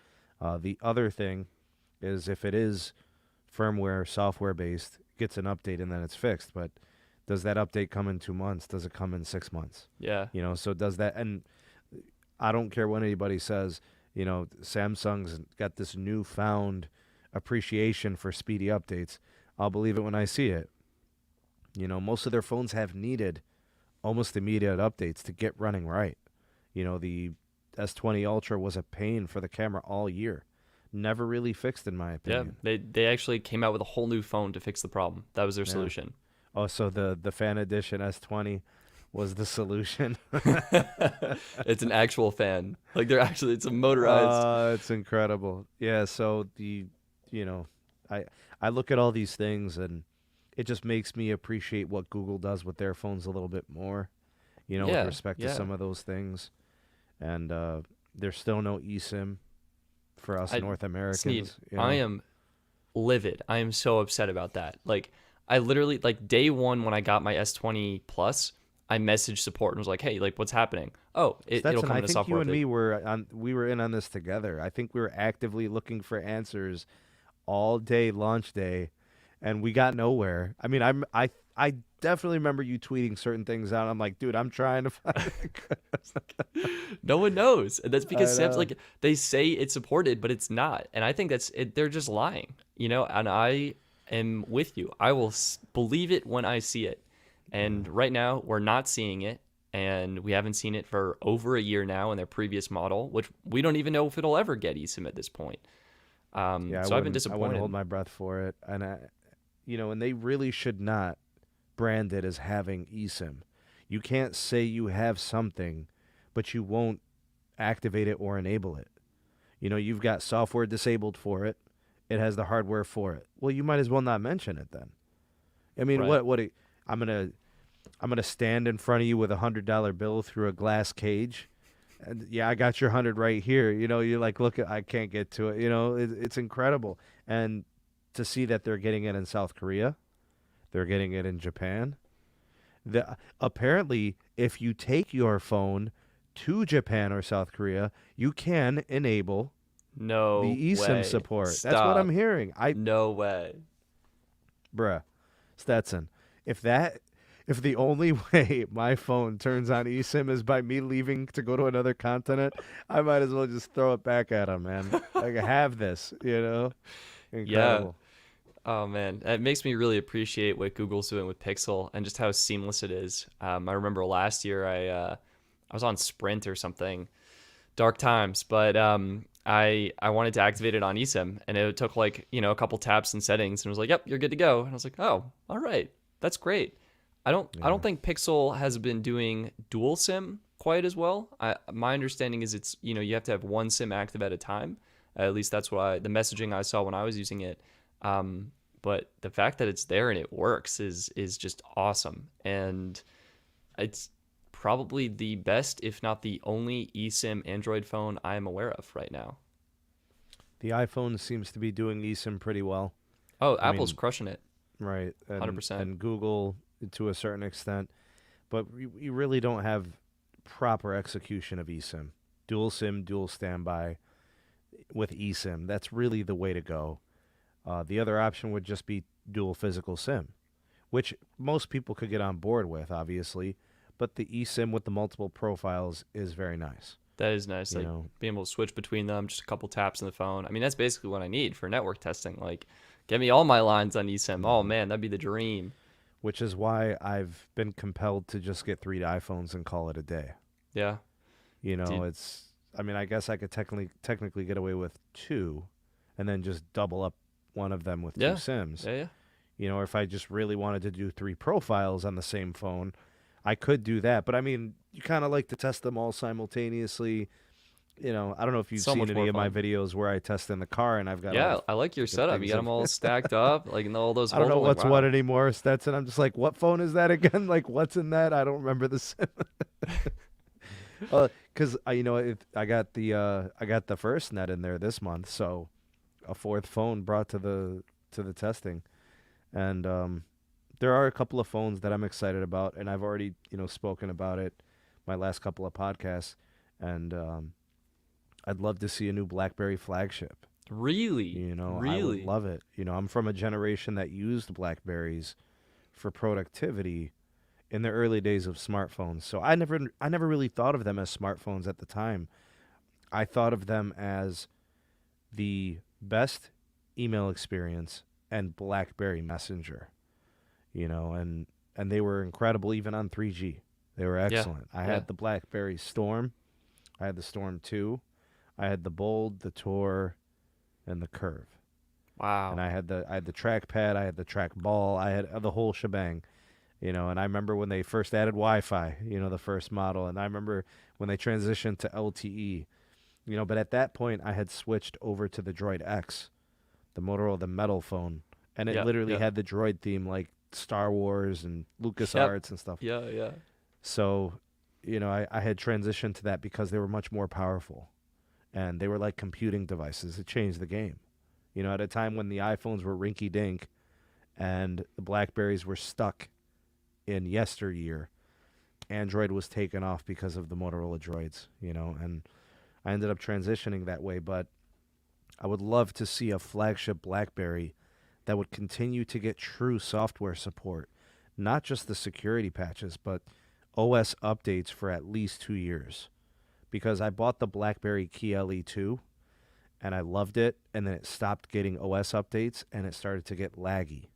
[SPEAKER 1] The other thing is if it is firmware, software-based, gets an update and then it's fixed. But does that update come in 2 months? Does it come in 6 months?
[SPEAKER 2] Yeah.
[SPEAKER 1] So does that, and I don't care what anybody says, Samsung's got this newfound appreciation for speedy updates. I'll believe it when I see it. Most of their phones have needed almost immediate updates to get running right. The S20 Ultra was a pain for the camera all year. Never really fixed, in my opinion.
[SPEAKER 2] Yeah, they actually came out with a whole new phone to fix the problem. That was their solution.
[SPEAKER 1] Oh, so the fan edition S20 was the solution.
[SPEAKER 2] It's an actual fan. Like, it's a motorized.
[SPEAKER 1] It's incredible. Yeah, so I look at all these things and it just makes me appreciate what Google does with their phones a little bit more, with respect to some of those things. And there's still no eSIM for us North Americans.
[SPEAKER 2] Sneed, I am livid. I am so upset about that. Like, I literally, like, day one when I got my S20 Plus, I messaged support and was like, "Hey, like, what's happening?" Oh, it'll come in a software. I think you and
[SPEAKER 1] me we were in on this together. I think we were actively looking for answers all day launch day, and we got nowhere. I mean, I definitely remember you tweeting certain things out. I'm like, dude, I'm trying to find it.
[SPEAKER 2] No one knows, and that's because Samsung, like, they say it's supported, but it's not. And I think that's it. They're just lying, And I am with you. I will believe it when I see it. And right now, we're not seeing it, and we haven't seen it for over a year now in their previous model, which we don't even know if it'll ever get eSIM at this point. So I've been disappointed.
[SPEAKER 1] I wouldn't hold my breath for it, and and they really should not brand it as having eSIM. You can't say you have something, but you won't activate it or enable it. You've got software disabled for it. It has the hardware for it. Well, you might as well not mention it then. I mean,
[SPEAKER 2] right.
[SPEAKER 1] what? I'm gonna stand in front of you with $100 bill through a glass cage. And I got your 100 right here. You're like, look, I can't get to it. It's incredible. And to see that they're getting it in South Korea, they're getting it in Japan, Apparently, if you take your phone to Japan or South Korea, you can enable
[SPEAKER 2] No
[SPEAKER 1] the eSIM
[SPEAKER 2] way.
[SPEAKER 1] support. That's what I'm
[SPEAKER 2] Stop.
[SPEAKER 1] hearing.
[SPEAKER 2] No way.
[SPEAKER 1] Bruh, Stetson, if the only way my phone turns on eSIM is by me leaving to go to another continent, I might as well just throw it back at him, man. Like, have this,
[SPEAKER 2] Yeah.
[SPEAKER 1] Incredible.
[SPEAKER 2] Oh man, it makes me really appreciate what Google's doing with Pixel and just how seamless it is. I remember last year I was on Sprint or something, dark times, but I wanted to activate it on eSIM, and it took like a couple taps and settings, and it was like, yep, you're good to go. And I was like, oh, all right, that's great. I don't think Pixel has been doing dual SIM quite as well. My understanding is it's you have to have one SIM active at a time. At least that's what the messaging I saw when I was using it. But the fact that it's there and it works is just awesome, and it's probably the best, if not the only eSIM Android phone I am aware of right now.
[SPEAKER 1] The iPhone seems to be doing eSIM pretty well.
[SPEAKER 2] Oh, Apple's crushing it.
[SPEAKER 1] Right.
[SPEAKER 2] 100%.
[SPEAKER 1] And Google to a certain extent. But we really don't have proper execution of eSIM. Dual SIM, dual standby with eSIM. That's really the way to go. The other option would just be dual physical SIM, which most people could get on board with, obviously. But the eSIM with the multiple profiles is very nice.
[SPEAKER 2] That is nice. Like being able to switch between them, just a couple taps on the phone. I mean, that's basically what I need for network testing. Like, get me all my lines on eSIM. Oh man, that'd be the dream.
[SPEAKER 1] Which is why I've been compelled to just get 3 iPhones and call it a day.
[SPEAKER 2] Yeah.
[SPEAKER 1] I guess I could technically get away with 2 and then just double up one of them with 2 SIMs.
[SPEAKER 2] Yeah.
[SPEAKER 1] Or if I just really wanted to do 3 profiles on the same phone, I could do that. But I mean, you kind of like to test them all simultaneously. I don't know if you've seen any of my videos where I test in the car and I've got
[SPEAKER 2] I like your setup. You got them all stacked up, like in all those.
[SPEAKER 1] I don't know what's what anymore, Stetson. I'm just like, what phone is that again? Like, what's in that? I don't remember the SIM. Because I got the first net in there this month, so a 4th phone brought to the testing, and there are a couple of phones that I'm excited about, and I've already spoken about it my last couple of podcasts, and I'd love to see a new BlackBerry flagship.
[SPEAKER 2] Really?
[SPEAKER 1] I would love it. I'm from a generation that used BlackBerries for productivity in the early days of smartphones. So I never really thought of them as smartphones at the time. I thought of them as the best email experience and BlackBerry Messenger. And they were incredible even on 3G. They were excellent. I had the BlackBerry Storm. I had the Storm 2. I had the Bold, the Tour, and the Curve.
[SPEAKER 2] Wow.
[SPEAKER 1] And I had the trackpad, I had the trackball, I had the whole shebang. And I remember when they first added Wi-Fi, the first model, and I remember when they transitioned to LTE. But at that point I had switched over to the Droid X, the Motorola Metal phone, and it literally had the Droid theme like Star Wars and LucasArts and stuff.
[SPEAKER 2] Yeah.
[SPEAKER 1] So, I had transitioned to that because they were much more powerful. And they were like computing devices. It changed the game. At a time when the iPhones were rinky-dink and the BlackBerries were stuck in yesteryear, Android was taken off because of the Motorola Droids, and I ended up transitioning that way. But I would love to see a flagship BlackBerry that would continue to get true software support, not just the security patches, but OS updates for at least 2 years. Because I bought the BlackBerry Key LE2 and I loved it, and then it stopped getting OS updates and it started to get laggy.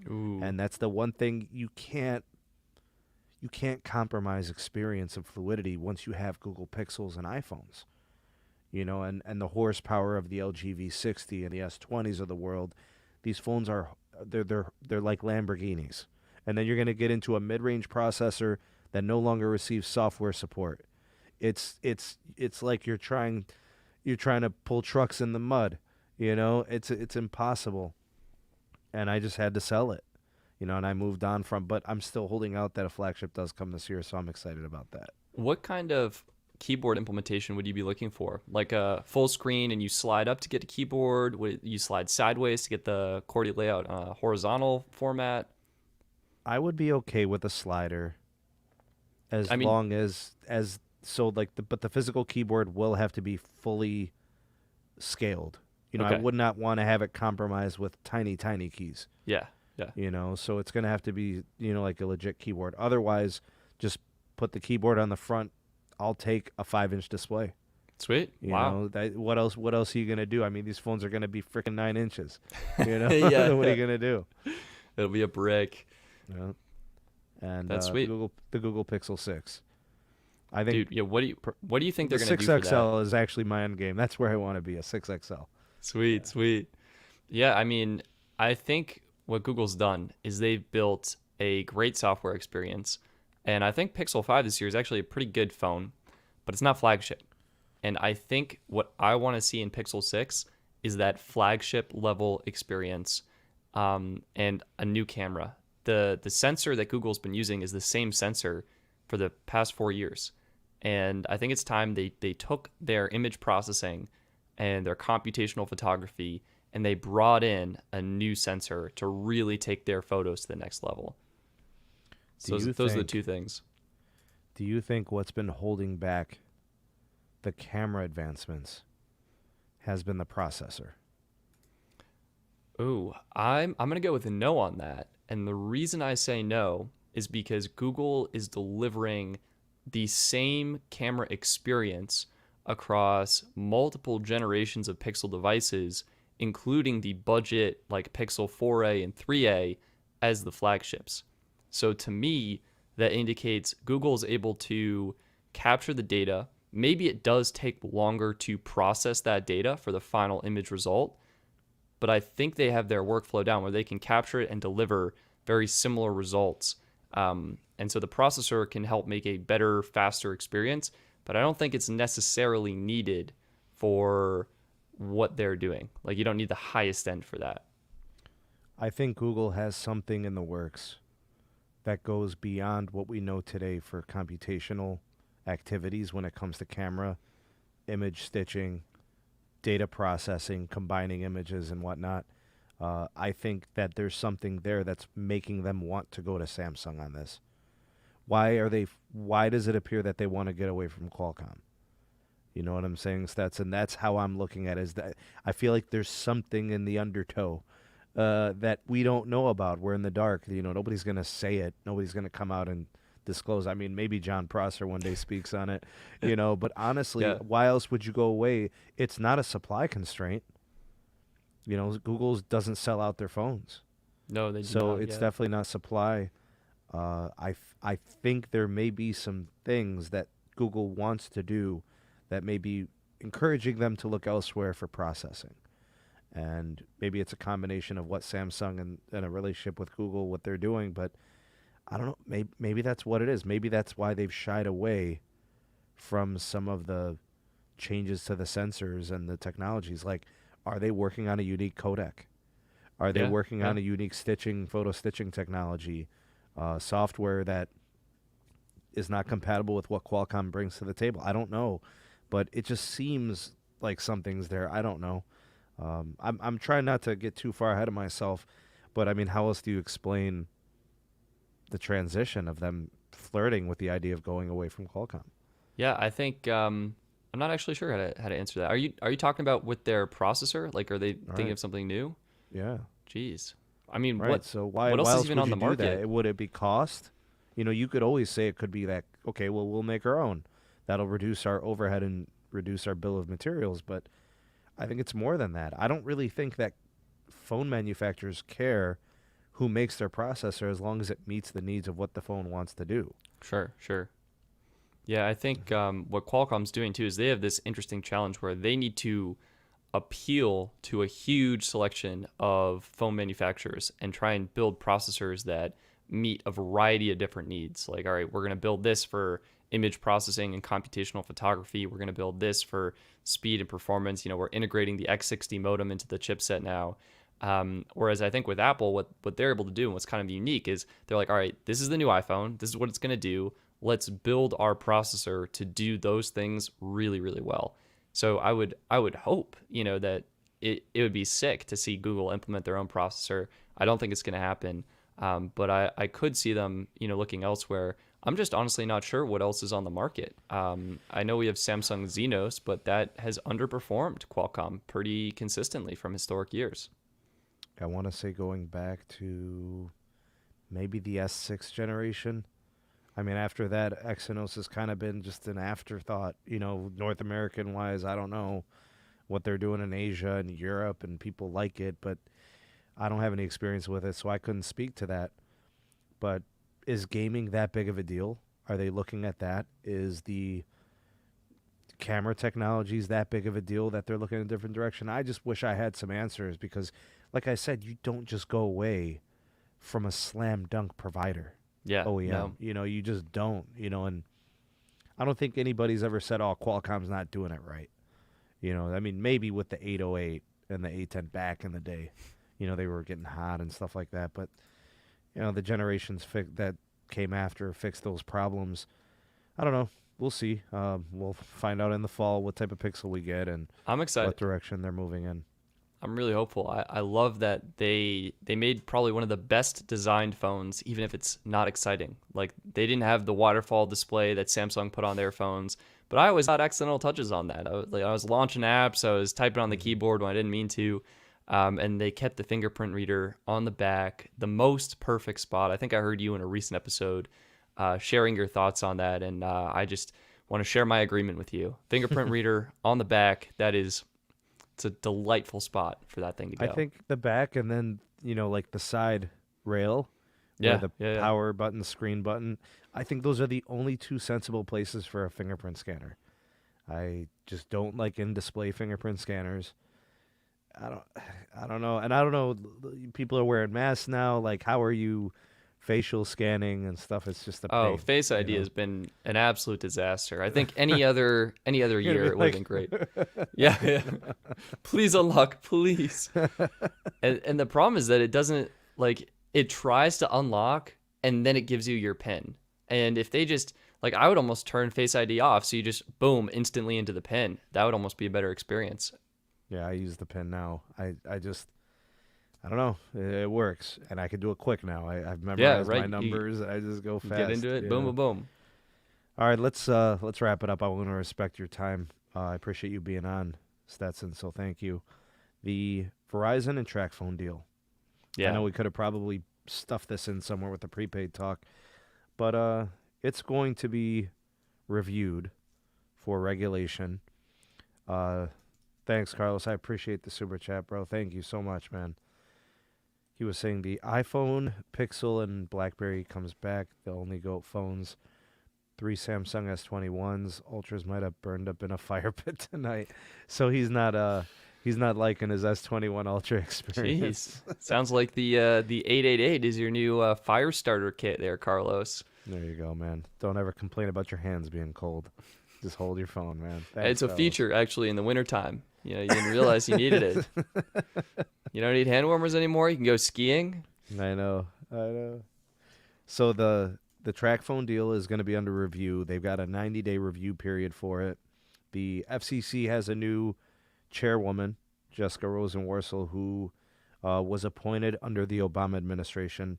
[SPEAKER 2] Ooh.
[SPEAKER 1] And that's the one thing you can't compromise experience of fluidity once you have Google Pixels and iPhones. And the horsepower of the LG V60 and the S20s of the world, these phones they're like Lamborghinis. And then you're going to get into a mid-range processor that no longer receives software support. It's like you're trying to pull trucks in the mud, it's impossible. And I just had to sell it, and I moved on but I'm still holding out that a flagship does come this year. So I'm excited about that.
[SPEAKER 2] What kind of keyboard implementation would you be looking for? Like a full screen and you slide up to get a keyboard? Would you slide sideways to get the QWERTY layout, horizontal format?
[SPEAKER 1] I would be okay with a slider as
[SPEAKER 2] I mean,
[SPEAKER 1] long as so like but the physical keyboard will have to be fully scaled. I
[SPEAKER 2] okay.
[SPEAKER 1] would not want to have it compromised with tiny keys.
[SPEAKER 2] Yeah. Yeah.
[SPEAKER 1] So it's going to have to be, like a legit keyboard. Otherwise, just put the keyboard on the front. I'll take a 5-inch display.
[SPEAKER 2] Sweet. Wow.
[SPEAKER 1] What else are you going to do? I mean, these phones are going to be freaking 9 inches.
[SPEAKER 2] Yeah.
[SPEAKER 1] What are you going to do?
[SPEAKER 2] It'll be a brick.
[SPEAKER 1] Yeah. And
[SPEAKER 2] That's sweet.
[SPEAKER 1] the Google Pixel 6. I think
[SPEAKER 2] Dude, yeah, what do you think
[SPEAKER 1] the
[SPEAKER 2] they're going to do for that?
[SPEAKER 1] 6XL is actually my end game. That's where I want to be, a 6XL.
[SPEAKER 2] Sweet. Yeah, I mean, I think what Google's done is they've built a great software experience. And I think Pixel 5 this year is actually a pretty good phone, but it's not flagship. And I think what I want to see in Pixel 6 is that flagship level experience, and a new camera. The sensor that Google's been using is the same sensor for the past 4 years. And I think it's time they took their image processing and their computational photography and they brought in a new sensor to really take their photos to the next level. So those are the two things.
[SPEAKER 1] Do you think what's been holding back the camera advancements has been the processor?
[SPEAKER 2] Ooh, I'm gonna go with a no on that. And the reason I say no is because Google is delivering the same camera experience across multiple generations of Pixel devices, including the budget like Pixel 4a and 3a as the flagships. So to me, that indicates Google is able to capture the data. Maybe it does take longer to process that data for the final image result, but I think they have their workflow down where they can capture it and deliver very similar results. And so the processor can help make a better, faster experience, but I don't think it's necessarily needed for what they're doing. Like, you don't need the highest end for that.
[SPEAKER 1] I think Google has something in the works that goes beyond what we know today for computational activities when it comes to camera, image stitching, data processing, combining images and whatnot. I think that there's something there that's making them want to go to Samsung on this. Why does it appear that they want to get away from Qualcomm? You know what I'm saying, Stetson? That's how I'm looking at it. Is that I feel like there's something in the undertow that we don't know about. We're in the dark. Nobody's going to say it. Nobody's going to come out and disclose. I mean, maybe John Prosser one day speaks on it, but honestly,
[SPEAKER 2] Yeah.
[SPEAKER 1] why else would you go away? It's not a supply constraint. Google doesn't sell out their phones.
[SPEAKER 2] No, they do
[SPEAKER 1] So
[SPEAKER 2] not
[SPEAKER 1] it's
[SPEAKER 2] yet.
[SPEAKER 1] definitely not supply. I think there may be some things that Google wants to do that may be encouraging them to look elsewhere for processing. And maybe it's a combination of what Samsung and a relationship with Google, what they're doing. But I don't know. Maybe that's what it is. Maybe that's why they've shied away from some of the changes to the sensors and the technologies. Like, are they working on a unique codec? Are they working on a unique photo stitching technology, software that is not compatible with what Qualcomm brings to the table? I don't know, but it just seems like something's there. I don't know. I'm trying not to get too far ahead of myself, but I mean, how else do you explain the transition of them flirting with the idea of going away from Qualcomm?
[SPEAKER 2] Yeah, I think I'm not actually sure how to answer that. Are you talking about with their processor? Like, are they thinking of something new?
[SPEAKER 1] Yeah.
[SPEAKER 2] Jeez. I mean,
[SPEAKER 1] Right. So why
[SPEAKER 2] what else
[SPEAKER 1] why
[SPEAKER 2] is
[SPEAKER 1] else
[SPEAKER 2] even
[SPEAKER 1] would
[SPEAKER 2] on
[SPEAKER 1] you
[SPEAKER 2] the
[SPEAKER 1] do
[SPEAKER 2] market?
[SPEAKER 1] that? Would it be cost? You could always say it could be that, okay, well, we'll make our own. That'll reduce our overhead and reduce our bill of materials. But I think it's more than that. I don't really think that phone manufacturers care who makes their processor as long as it meets the needs of what the phone wants to do.
[SPEAKER 2] Sure. Yeah, I think what Qualcomm's doing too is they have this interesting challenge where they need to appeal to a huge selection of phone manufacturers and try and build processors that meet a variety of different needs. Like, all right, we're going to build this for image processing and computational photography. We're going to build this for speed and performance. We're integrating the X60 modem into the chipset now. Whereas I think with Apple, what they're able to do and what's kind of unique is they're like, all right, this is the new iPhone. This is what it's going to do. Let's build our processor to do those things really, really well. So I would hope, that it would be sick to see Google implement their own processor. I don't think it's going to happen. But I could see them, looking elsewhere. I'm just honestly not sure what else is on the market. I know we have Samsung Exynos, but that has underperformed Qualcomm pretty consistently from historic years.
[SPEAKER 1] I want to say going back to maybe the S6 generation. I mean, after that, Exynos has kind of been just an afterthought. North American wise, I don't know what they're doing in Asia and Europe, and people like it, but I don't have any experience with it, so I couldn't speak to that. But is gaming that big of a deal? Are they looking at that? Is the camera technologies that big of a deal that they're looking in a different direction? I just wish I had some answers because, like I said, you don't just go away from a slam dunk provider.
[SPEAKER 2] Yeah.
[SPEAKER 1] OEM.
[SPEAKER 2] No.
[SPEAKER 1] You just don't, and I don't think anybody's ever said, oh, Qualcomm's not doing it right. I mean, maybe with the 808 and the A10 back in the day, they were getting hot and stuff like that. But, the generations that came after fixed those problems. I don't know. We'll see. We'll find out in the fall what type of Pixel we get and
[SPEAKER 2] I'm excited.
[SPEAKER 1] What direction they're moving in.
[SPEAKER 2] I'm really hopeful. I love that they made probably one of the best designed phones, even if it's not exciting. Like, they didn't have the waterfall display that Samsung put on their phones, but I always got accidental touches on that. I was launching apps, I was typing on the keyboard when I didn't mean to, and they kept the fingerprint reader on the back, the most perfect spot. I think I heard you in a recent episode sharing your thoughts on that, and I just want to share my agreement with you. Fingerprint reader on the back, it's a delightful spot for that thing to go.
[SPEAKER 1] I think the back and then, like the side rail where the power button, screen button, I think those are the only two sensible places for a fingerprint scanner. I just don't like in-display fingerprint scanners. I don't know. And I don't know, people are wearing masks now. Like, how are you facial scanning and stuff? It's just a pain.
[SPEAKER 2] Face ID has been an absolute disaster. I think any other year it would have been great. Yeah. Please unlock, please. And the problem is that it doesn't, it tries to unlock and then it gives you your PIN. And if they just, I would almost turn Face ID off so you just, boom, instantly into the PIN. That would almost be a better experience.
[SPEAKER 1] Yeah, I use the PIN now. I don't know. It works, and I can do it quick now. I've memorized my numbers, and I just go fast.
[SPEAKER 2] Get into it, boom, boom, boom.
[SPEAKER 1] All right, let's wrap it up. I want to respect your time. I appreciate you being on, Stetson, so thank you. The Verizon and TracFone deal.
[SPEAKER 2] Yeah.
[SPEAKER 1] I know we could have probably stuffed this in somewhere with the prepaid talk, but it's going to be reviewed for regulation. Thanks, Carlos. I appreciate the super chat, bro. Thank you so much, man. He was saying the iPhone, Pixel, and BlackBerry comes back. The only GOAT phones. 3 Samsung S21s. Ultras might have burned up in a fire pit tonight. So he's not liking his S21 Ultra experience.
[SPEAKER 2] Jeez. Sounds like the 888 is your new fire starter kit there, Carlos.
[SPEAKER 1] There you go, man. Don't ever complain about your hands being cold. Just hold your phone, man. Thanks,
[SPEAKER 2] it's a feature, actually, in the wintertime. You didn't realize you needed it. You don't need hand warmers anymore. You can go skiing.
[SPEAKER 1] I know. So the TracFone deal is going to be under review. They've got a 90-day review period for it. The FCC has a new chairwoman, Jessica Rosenworcel, who was appointed under the Obama administration.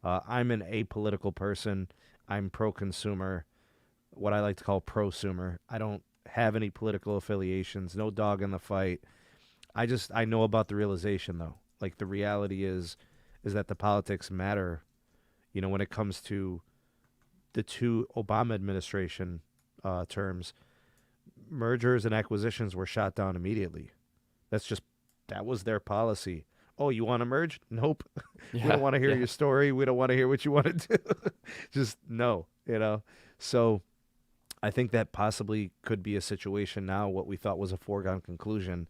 [SPEAKER 1] I'm an apolitical person. I'm pro-consumer, what I like to call prosumer. I don't have any political affiliations, no dog in the fight. I know about the realization, though. Like, the reality is that the politics matter, when it comes to the two Obama administration terms. Mergers and acquisitions were shot down immediately. That was their policy. Oh, you want to merge? Nope. We don't want to hear your story. We don't want to hear what you want to do. Just no, So I think that possibly could be a situation now, what we thought was a foregone conclusion.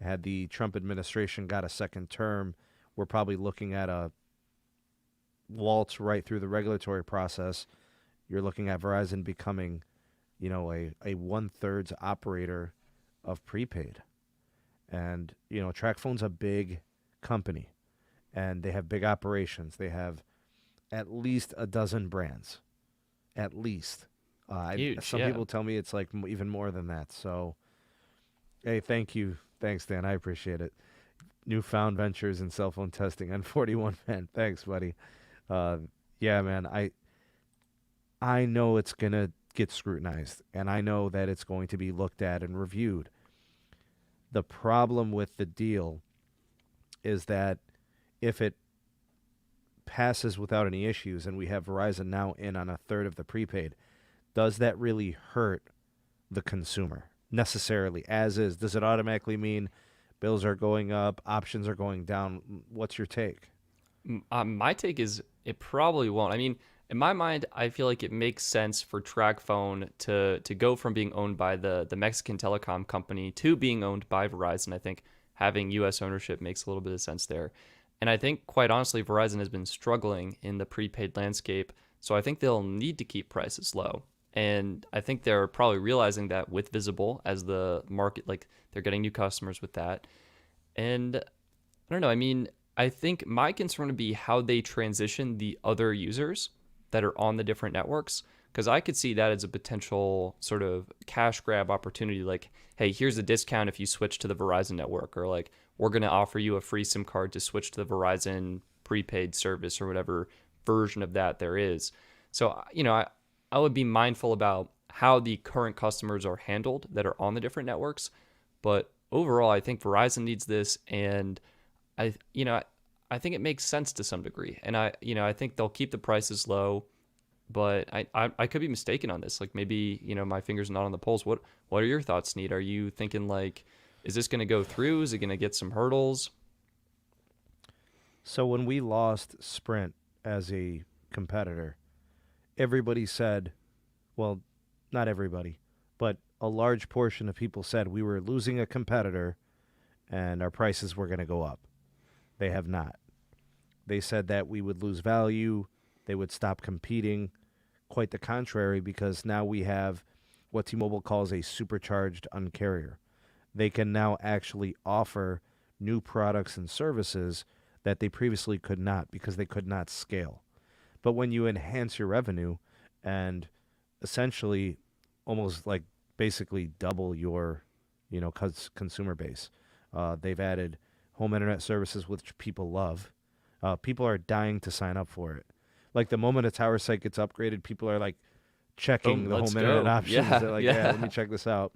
[SPEAKER 1] Had the Trump administration got a second term, we're probably looking at a waltz right through the regulatory process. You're looking at Verizon becoming, a one-thirds operator of prepaid. And, TracFone's a big company, and they have big operations. They have at least a dozen brands, at least.
[SPEAKER 2] Huge,
[SPEAKER 1] some people tell me it's like even more than that. So, hey, thank you. Thanks, Dan. I appreciate it. Newfound ventures in cell phone testing. N41 fan. Thanks, buddy. Uh, yeah, man. I know it's gonna get scrutinized, and I know that it's going to be looked at and reviewed. The problem with the deal is that if it passes without any issues, and we have Verizon now in on a third of the prepaid, does that really hurt the consumer necessarily? As is, does it automatically mean bills are going up, options are going down? What's your take?
[SPEAKER 2] My take is it probably won't. I mean, in my mind, I feel like it makes sense for TracFone to go from being owned by the Mexican telecom company to being owned by Verizon. I think having U.S. ownership makes a little bit of sense there. And I think, quite honestly, Verizon has been struggling in the prepaid landscape. So I think they'll need to keep prices low. And I think they're probably realizing that with Visible as the market, like they're getting new customers with that. And I don't know. I mean, I think my concern would be how they transition the other users that are on the different networks, because I could see that as a potential sort of cash grab opportunity. Like, hey, here's a discount if you switch to the Verizon network, or like, we're going to offer you a free SIM card to switch to the Verizon prepaid service or whatever version of that there is. So, I would be mindful about how the current customers are handled that are on the different networks. But overall, I think Verizon needs this, and I you know I think it makes sense to some degree, and I think they'll keep the prices low, but I could be mistaken on this. Like maybe my finger's not on the pulse. What are your thoughts, Sneed? Are you thinking like, is this going to go through? Is it going to get some hurdles?
[SPEAKER 1] So when we lost Sprint as a competitor, everybody said, well, not everybody, but a large portion of people said we were losing a competitor and our prices were going to go up. They have not. They said that we would lose value, they would stop competing. Quite the contrary, because now we have what T-Mobile calls a supercharged uncarrier. They can now actually offer new products and services that they previously could not because they could not scale. But when you enhance your revenue and essentially almost like basically double your consumer base, they've added home internet services, which people love. People are dying to sign up for it. Like the moment a tower site gets upgraded, people are like checking
[SPEAKER 2] Boom,
[SPEAKER 1] the
[SPEAKER 2] let's
[SPEAKER 1] home internet
[SPEAKER 2] go.
[SPEAKER 1] options.
[SPEAKER 2] Yeah,
[SPEAKER 1] They're like, yeah, let me check this out.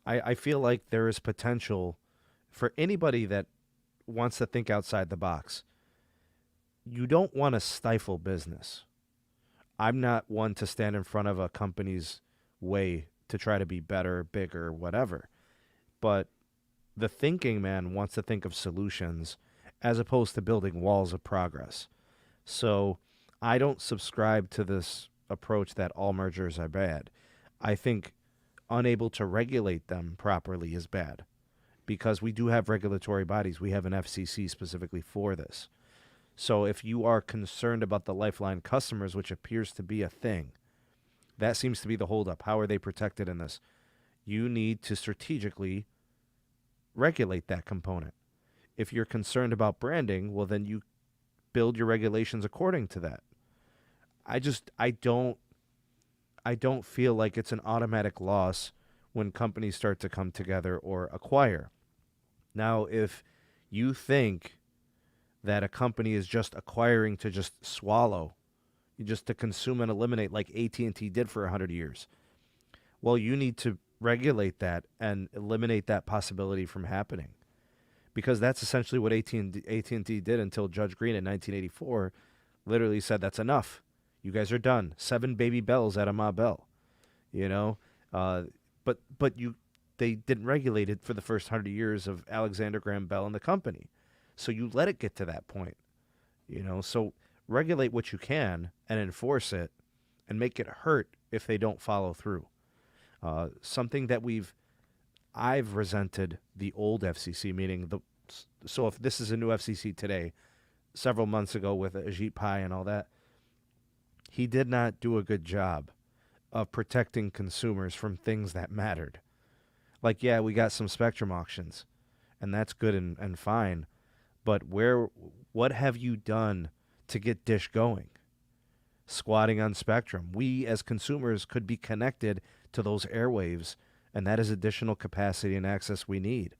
[SPEAKER 1] I feel like there is potential for anybody that wants to think outside the box. You don't want to stifle business. I'm not one to stand in front of a company's way to try to be better, bigger, whatever. But the thinking man wants to think of solutions as opposed to building walls of progress. So I don't subscribe to this approach that all mergers are bad. I think unable to regulate them properly is bad because we do have regulatory bodies. We have an FCC specifically for this. So if you are concerned about the lifeline customers, which appears to be a thing, that seems to be the holdup. How are they protected in this? You need to strategically regulate that component. If you're concerned about branding, well, then you build your regulations according to that. I don't feel like it's an automatic loss when companies start to come together or acquire. Now, if you think that a company is just acquiring to just swallow, just to consume and eliminate like AT&T did for 100 years, well, you need to regulate that and eliminate that possibility from happening. Because that's essentially what AT&T did until Judge Green in 1984 literally said, that's enough. You guys are done. 7 baby bells out of Ma Bell. But they didn't regulate it for the first 100 years of Alexander Graham Bell and the company. So you let it get to that point. So regulate what you can and enforce it and make it hurt if they don't follow through. Something that I've resented the old FCC, meaning so if this is a new FCC today, several months ago with Ajit Pai and all that, he did not do a good job of protecting consumers from things that mattered. Like, yeah, we got some spectrum auctions, and that's good and fine, but what have you done to get Dish going? Squatting on spectrum. We as consumers could be connected to those airwaves, and that is additional capacity and access we need.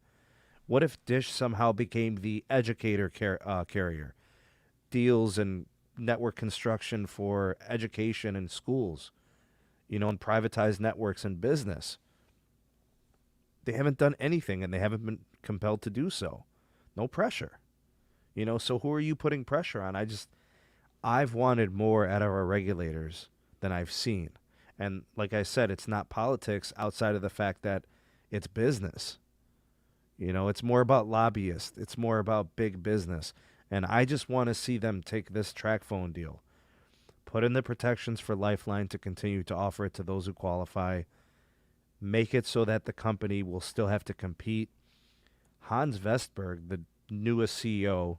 [SPEAKER 1] What if Dish somehow became the educator carrier? deals and network construction for education and schools, and privatized networks and business. They haven't done anything, and they haven't been compelled to do so. No pressure. So who are you putting pressure on? I've wanted more out of our regulators than I've seen. And like I said, it's not politics outside of the fact that it's business. It's more about lobbyists. It's more about big business. And I just want to see them take this TracFone deal, put in the protections for Lifeline to continue to offer it to those who qualify, make it so that the company will still have to compete. Hans Vestberg, the newest CEO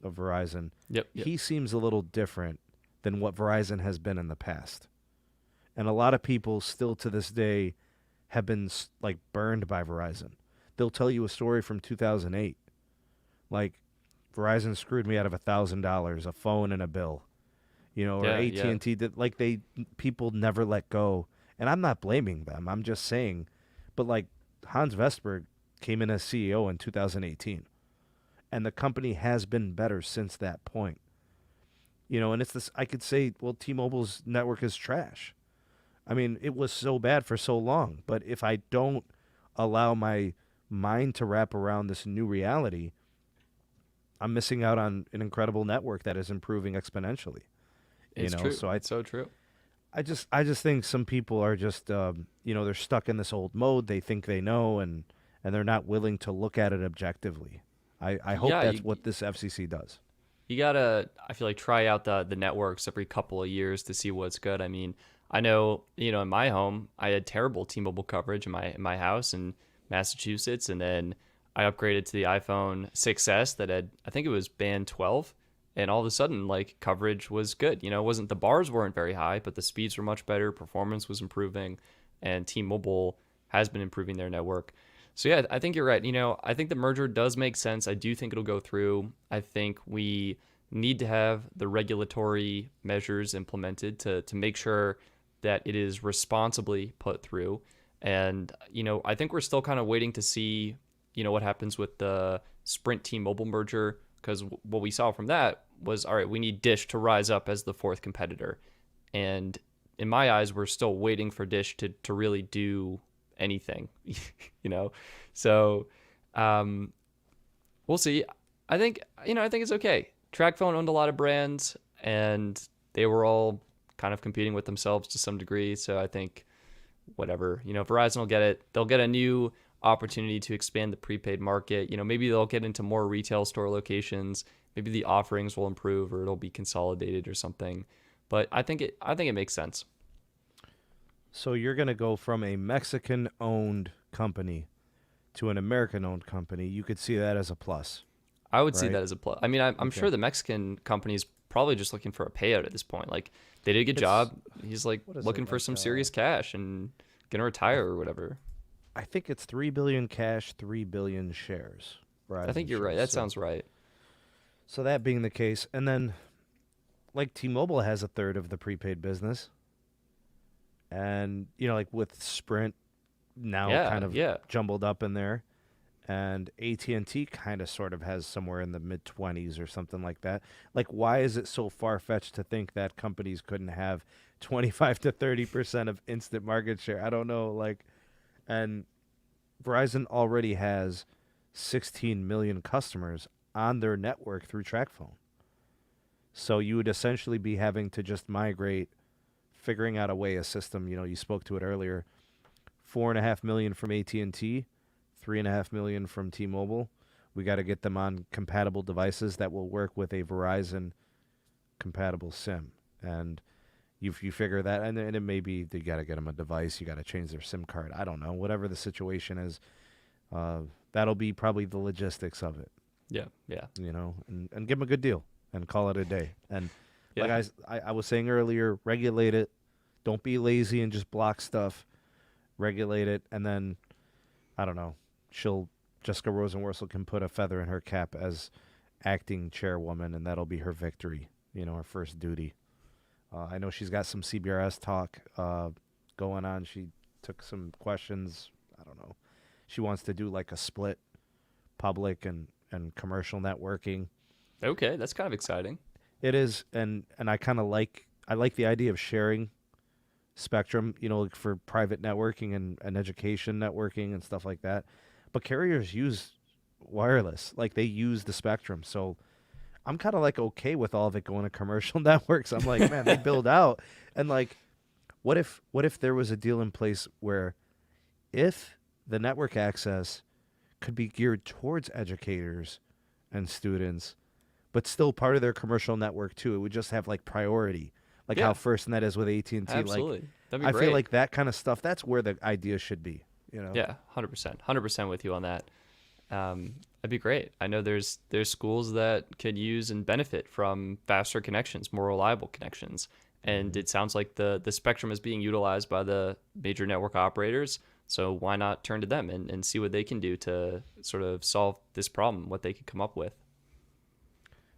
[SPEAKER 1] of Verizon,
[SPEAKER 2] Yep.
[SPEAKER 1] he seems a little different than what Verizon has been in the past. And a lot of people still to this day have been like burned by Verizon. They'll tell you a story from 2008. Like, Verizon screwed me out of $1,000, a phone and a bill. Or AT&T did, like, people never let go. And I'm not blaming them. I'm just saying, but like Hans Vestberg came in as CEO in 2018. And the company has been better since that point. And it's this, I could say, well, T-Mobile's network is trash. I mean, it was so bad for so long. But if I don't allow my mind to wrap around this new reality, I'm missing out on an incredible network that is improving exponentially.
[SPEAKER 2] It's true.
[SPEAKER 1] So
[SPEAKER 2] it's so true.
[SPEAKER 1] I just think some people are just, they're stuck in this old mode. They think they know, and they're not willing to look at it objectively. I hope that's what this FCC does.
[SPEAKER 2] You gotta, I feel like, try out the networks every couple of years to see what's good. I mean, I know, in my home, I had terrible T-Mobile coverage in my house in Massachusetts, and then I upgraded to the iPhone 6S that had, I think it was band 12, and all of a sudden, like, coverage was good. The bars weren't very high, but the speeds were much better, performance was improving, and T-Mobile has been improving their network. So yeah, I think you're right. I think the merger does make sense. I do think it'll go through. I think we need to have the regulatory measures implemented to make sure that it is responsibly put through. And, I think we're still kind of waiting to see, what happens with the Sprint T-Mobile merger, because what we saw from that was, all right, we need Dish to rise up as the fourth competitor. And in my eyes, we're still waiting for Dish to really do anything, So we'll see. I think it's okay. TracFone owned a lot of brands, and they were all kind of competing with themselves to some degree. So I think whatever, Verizon will get it. They'll get a new opportunity to expand the prepaid market. Maybe they'll get into more retail store locations. Maybe the offerings will improve, or it'll be consolidated or something. But I think it makes sense.
[SPEAKER 1] So you're going to go from a Mexican-owned company to an American-owned company. You could see that as a plus.
[SPEAKER 2] I would see that as a plus. I mean, I'm sure the Mexican company is probably just looking for a payout at this point. Like, they did a good job. He's like looking for some serious cash and gonna retire or whatever.
[SPEAKER 1] I think it's $3 billion cash, 3 billion shares. Verizon
[SPEAKER 2] I think you're right. That sounds right.
[SPEAKER 1] So that being the case, and then, like, T-Mobile has a third of the prepaid business. And, like with Sprint now kind of jumbled up in there. And AT&T kind of sort of has somewhere in the mid-20s or something like that. Like, why is it so far-fetched to think that companies couldn't have 25 to 30% of instant market share? I don't know. Like, and Verizon already has 16 million customers on their network through TracFone. So you would essentially be having to just migrate, figuring out a system. You spoke to it earlier. 4.5 million from AT&T, 3.5 million from T-Mobile. We got to get them on compatible devices that will work with a Verizon compatible SIM. And you figure that, and it may be they got to get them a device. You got to change their SIM card. I don't know. Whatever the situation is, that'll be probably the logistics of it.
[SPEAKER 2] Yeah.
[SPEAKER 1] And give them a good deal and call it a day. And like I was saying earlier, regulate it. Don't be lazy and just block stuff. Regulate it, and then, I don't know, Jessica Rosenworcel can put a feather in her cap as acting chairwoman, and that'll be her victory, her first duty. I know she's got some CBRS talk going on. She took some questions. I don't know. She wants to do like a split public and commercial networking.
[SPEAKER 2] Okay, that's kind of exciting.
[SPEAKER 1] It is, and I like the idea of sharing spectrum, like for private networking and education networking and stuff like that. But carriers use wireless, like they use the spectrum. So I'm kind of like okay with all of it going to commercial networks. I'm like, man, they build out, and like, what if there was a deal in place where if the network access could be geared towards educators and students, but still part of their commercial network too. It would just have like priority, like how FirstNet is with AT&T.
[SPEAKER 2] Absolutely.
[SPEAKER 1] Like,
[SPEAKER 2] That'd be
[SPEAKER 1] I
[SPEAKER 2] great.
[SPEAKER 1] feel like that kind of stuff. That's where the idea should be.
[SPEAKER 2] Yeah, 100% with you on that. That'd be great. I know there's schools that could use and benefit from faster connections, more reliable connections, and it sounds like the spectrum is being utilized by the major network operators. So why not turn to them and see what they can do to sort of solve this problem, what they could come up with.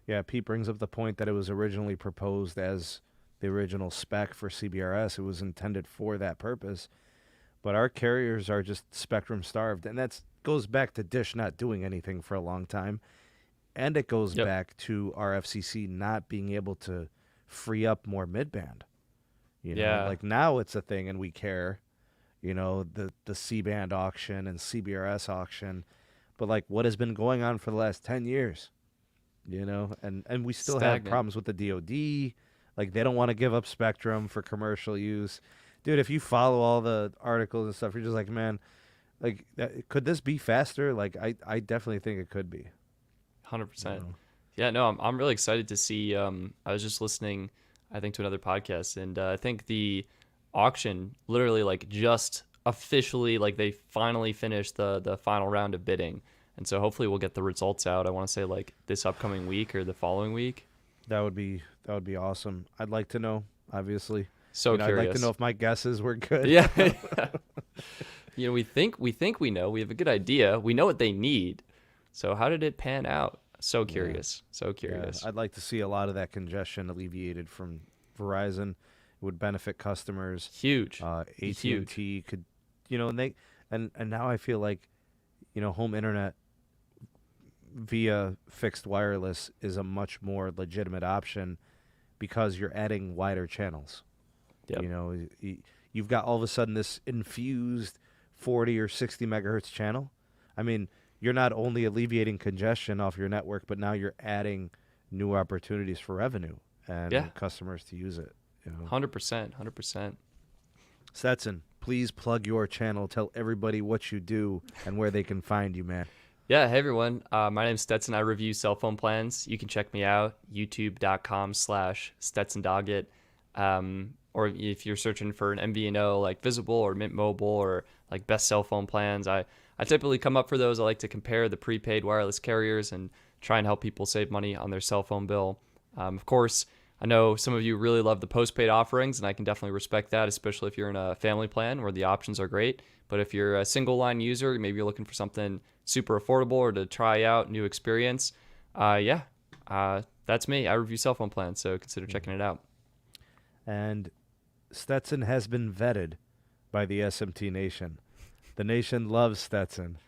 [SPEAKER 1] Yeah, Pete brings up the point that it was originally proposed as the original spec for CBRS. It was intended for that purpose. But our carriers are just spectrum starved. And that goes back to Dish not doing anything for a long time. And it goes back to our FCC not being able to free up more mid-band. Like now it's a thing and we care. The C-band auction and CBRS auction. But like what has been going on for the last 10 years? And we still have problems with the DoD. Like they don't want to give up spectrum for commercial use. Dude, if you follow all the articles and stuff, you're just like, man, like, could this be faster? Like, I definitely think it could be.
[SPEAKER 2] 100%. Yeah, no, I'm really excited to see. I was just listening, I think, to another podcast, and I think the auction literally, like, just officially, like, they finally finished the final round of bidding. And so hopefully we'll get the results out. I want to say, like, this upcoming week or the following week.
[SPEAKER 1] That would be awesome. I'd like to know, obviously.
[SPEAKER 2] So curious.
[SPEAKER 1] I'd like to know if my guesses were good.
[SPEAKER 2] Yeah. We think we know. We have a good idea. We know what they need. So how did it pan out? So curious. So curious.
[SPEAKER 1] Yeah, I'd like to see a lot of that congestion alleviated from Verizon. It would benefit customers.
[SPEAKER 2] Huge.
[SPEAKER 1] AT&T could, and now I feel like, home internet via fixed wireless is a much more legitimate option because you're adding wider channels. Yep. You've got all of a sudden this infused 40 or 60 megahertz channel. I mean, you're not only alleviating congestion off your network, but now you're adding new opportunities for revenue and customers to use it.
[SPEAKER 2] 100%.
[SPEAKER 1] Stetson, please plug your channel. Tell everybody what you do and where they can find you, man.
[SPEAKER 2] Yeah, hey everyone. My name's Stetson. I review cell phone plans. You can check me out, youtube.com/Stetson Doggett. Or if you're searching for an MVNO like Visible or Mint Mobile or like best cell phone plans, I typically come up for those. I like to compare the prepaid wireless carriers and try and help people save money on their cell phone bill. Of course, I know some of you really love the postpaid offerings, and I can definitely respect that, especially if you're in a family plan where the options are great. But if you're a single line user, maybe you're looking for something super affordable or to try out new experience, that's me. I review cell phone plans, so consider checking it out.
[SPEAKER 1] And Stetson has been vetted by the SMT Nation. The nation loves Stetson.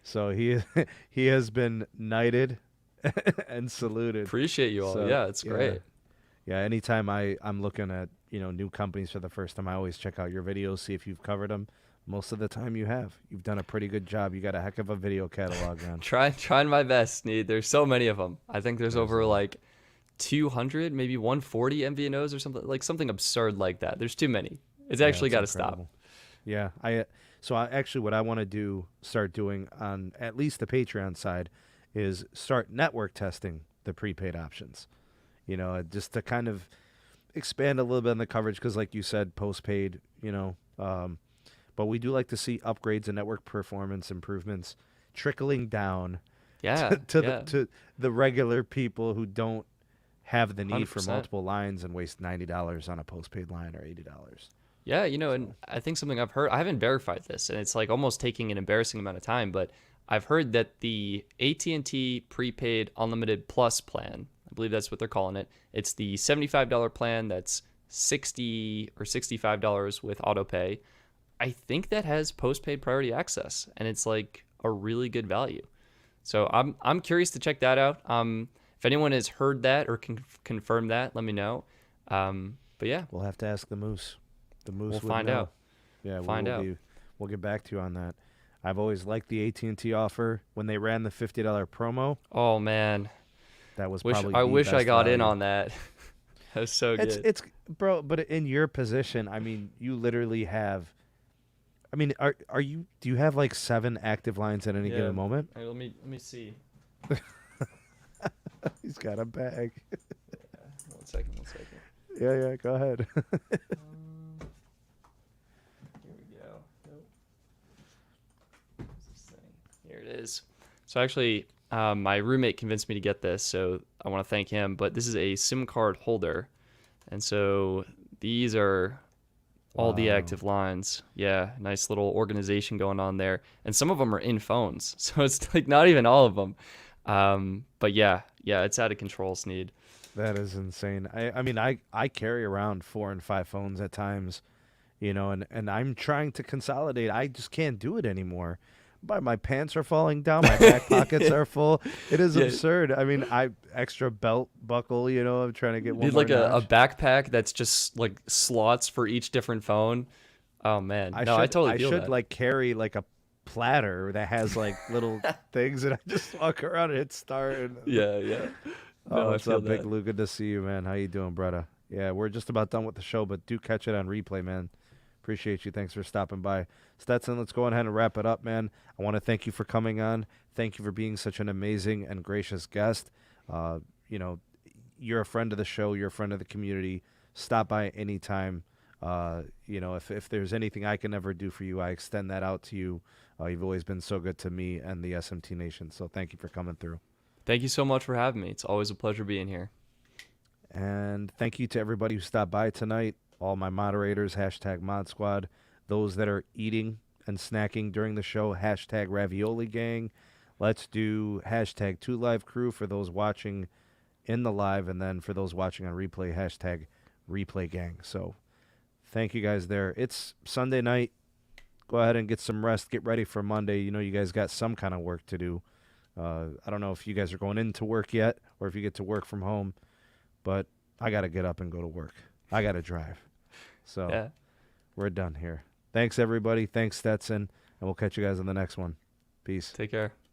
[SPEAKER 1] So he has been knighted and saluted.
[SPEAKER 2] Appreciate you all. So, yeah, it's great.
[SPEAKER 1] Yeah, anytime I'm looking at, new companies for the first time, I always check out your videos, see if you've covered them. Most of the time you have. You've done a pretty good job. You got a heck of a video catalog, man.
[SPEAKER 2] Trying my best, Sneed. There's so many of them. I think there's over like 200, maybe 140 MVNOs or something absurd like that. There's too many. It's actually got to stop.
[SPEAKER 1] Yeah, actually what I want to start doing on at least the Patreon side is start network testing the prepaid options. Just to kind of expand a little bit on the coverage because like you said, postpaid, but we do like to see upgrades and network performance improvements trickling down to the regular people who don't have the need 100%. For multiple lines and waste $90 on a postpaid line or $80.
[SPEAKER 2] Yeah, and I think something I've heard, I haven't verified this, and it's like almost taking an embarrassing amount of time, but I've heard that the AT&T prepaid unlimited plus plan, I believe that's what they're calling it, it's the $75 plan that's $60 or $65 with auto pay. I think that has postpaid priority access, and it's like a really good value. So I'm curious to check that out. If if anyone has heard that or can confirm that, let me know. But yeah,
[SPEAKER 1] We'll have to ask the Moose. The Moose
[SPEAKER 2] we'll
[SPEAKER 1] would
[SPEAKER 2] find
[SPEAKER 1] know.
[SPEAKER 2] out.
[SPEAKER 1] Yeah,
[SPEAKER 2] Find out.
[SPEAKER 1] We'll get back to you on that. I've always liked the AT&T offer when they ran the $50 promo.
[SPEAKER 2] Oh man,
[SPEAKER 1] That was
[SPEAKER 2] I
[SPEAKER 1] probably
[SPEAKER 2] wish I
[SPEAKER 1] best
[SPEAKER 2] got in
[SPEAKER 1] value.
[SPEAKER 2] on that. That was so good.
[SPEAKER 1] It's bro, but in your position, I mean, you literally have. I mean, are you? Do you have like 7 active lines at any
[SPEAKER 2] Yeah.
[SPEAKER 1] given moment?
[SPEAKER 2] All right, let me see.
[SPEAKER 1] He's got a bag.
[SPEAKER 2] 1 second.
[SPEAKER 1] Yeah, go ahead.
[SPEAKER 2] Here we go. Nope. Where's this thing? Here it is. So actually, my roommate convinced me to get this, so I want to thank him. But this is a SIM card holder, and so these are all the
[SPEAKER 1] Wow.
[SPEAKER 2] active lines. Yeah, nice little organization going on there, and some of them are in phones, so it's like not even all of them. But yeah, it's out of control, Sneed.
[SPEAKER 1] That is insane. I mean, I carry around 4 and 5 phones at times, and I'm trying to consolidate. I just can't do it anymore. My pants are falling down. My back pockets are full. It is
[SPEAKER 2] Yeah.
[SPEAKER 1] absurd. I mean, extra belt buckle. I'm trying to get one
[SPEAKER 2] Need
[SPEAKER 1] more
[SPEAKER 2] like a
[SPEAKER 1] notch.
[SPEAKER 2] backpack that's just like slots for each different phone. Oh man, I totally feel
[SPEAKER 1] should
[SPEAKER 2] that.
[SPEAKER 1] like carry like a platter that has like little things, and I just walk around and hit start. And,
[SPEAKER 2] Yeah.
[SPEAKER 1] Oh,
[SPEAKER 2] No, I
[SPEAKER 1] what's
[SPEAKER 2] feel
[SPEAKER 1] up, Big
[SPEAKER 2] that.
[SPEAKER 1] Lou? Good to see you, man. How you doing, brother? Yeah, we're just about done with the show, but do catch it on replay, man. Appreciate you. Thanks for stopping by. Stetson, let's go ahead and wrap it up, man. I want to thank you for coming on. Thank you for being such an amazing and gracious guest. You're a friend of the show. You're a friend of the community. Stop by anytime. If there's anything I can ever do for you, I extend that out to you. You've always been so good to me and the SMT Nation, so thank you for coming through.
[SPEAKER 2] Thank you so much for having me. It's always a pleasure being here.
[SPEAKER 1] And thank you to everybody who stopped by tonight, all my moderators, #ModSquad, those that are eating and snacking during the show, #Ravioli Gang. Let's do #2LiveCrew for those watching in the live, and then for those watching on replay, #Replay Gang. So thank you guys there. It's Sunday night. Go ahead and get some rest. Get ready for Monday. You guys got some kind of work to do. I don't know if you guys are going into work yet or if you get to work from home, but I got to get up and go to work. I got to drive. So
[SPEAKER 2] Yeah.
[SPEAKER 1] we're done here. Thanks, everybody. Thanks, Stetson. And we'll catch you guys on the next one. Peace.
[SPEAKER 2] Take care.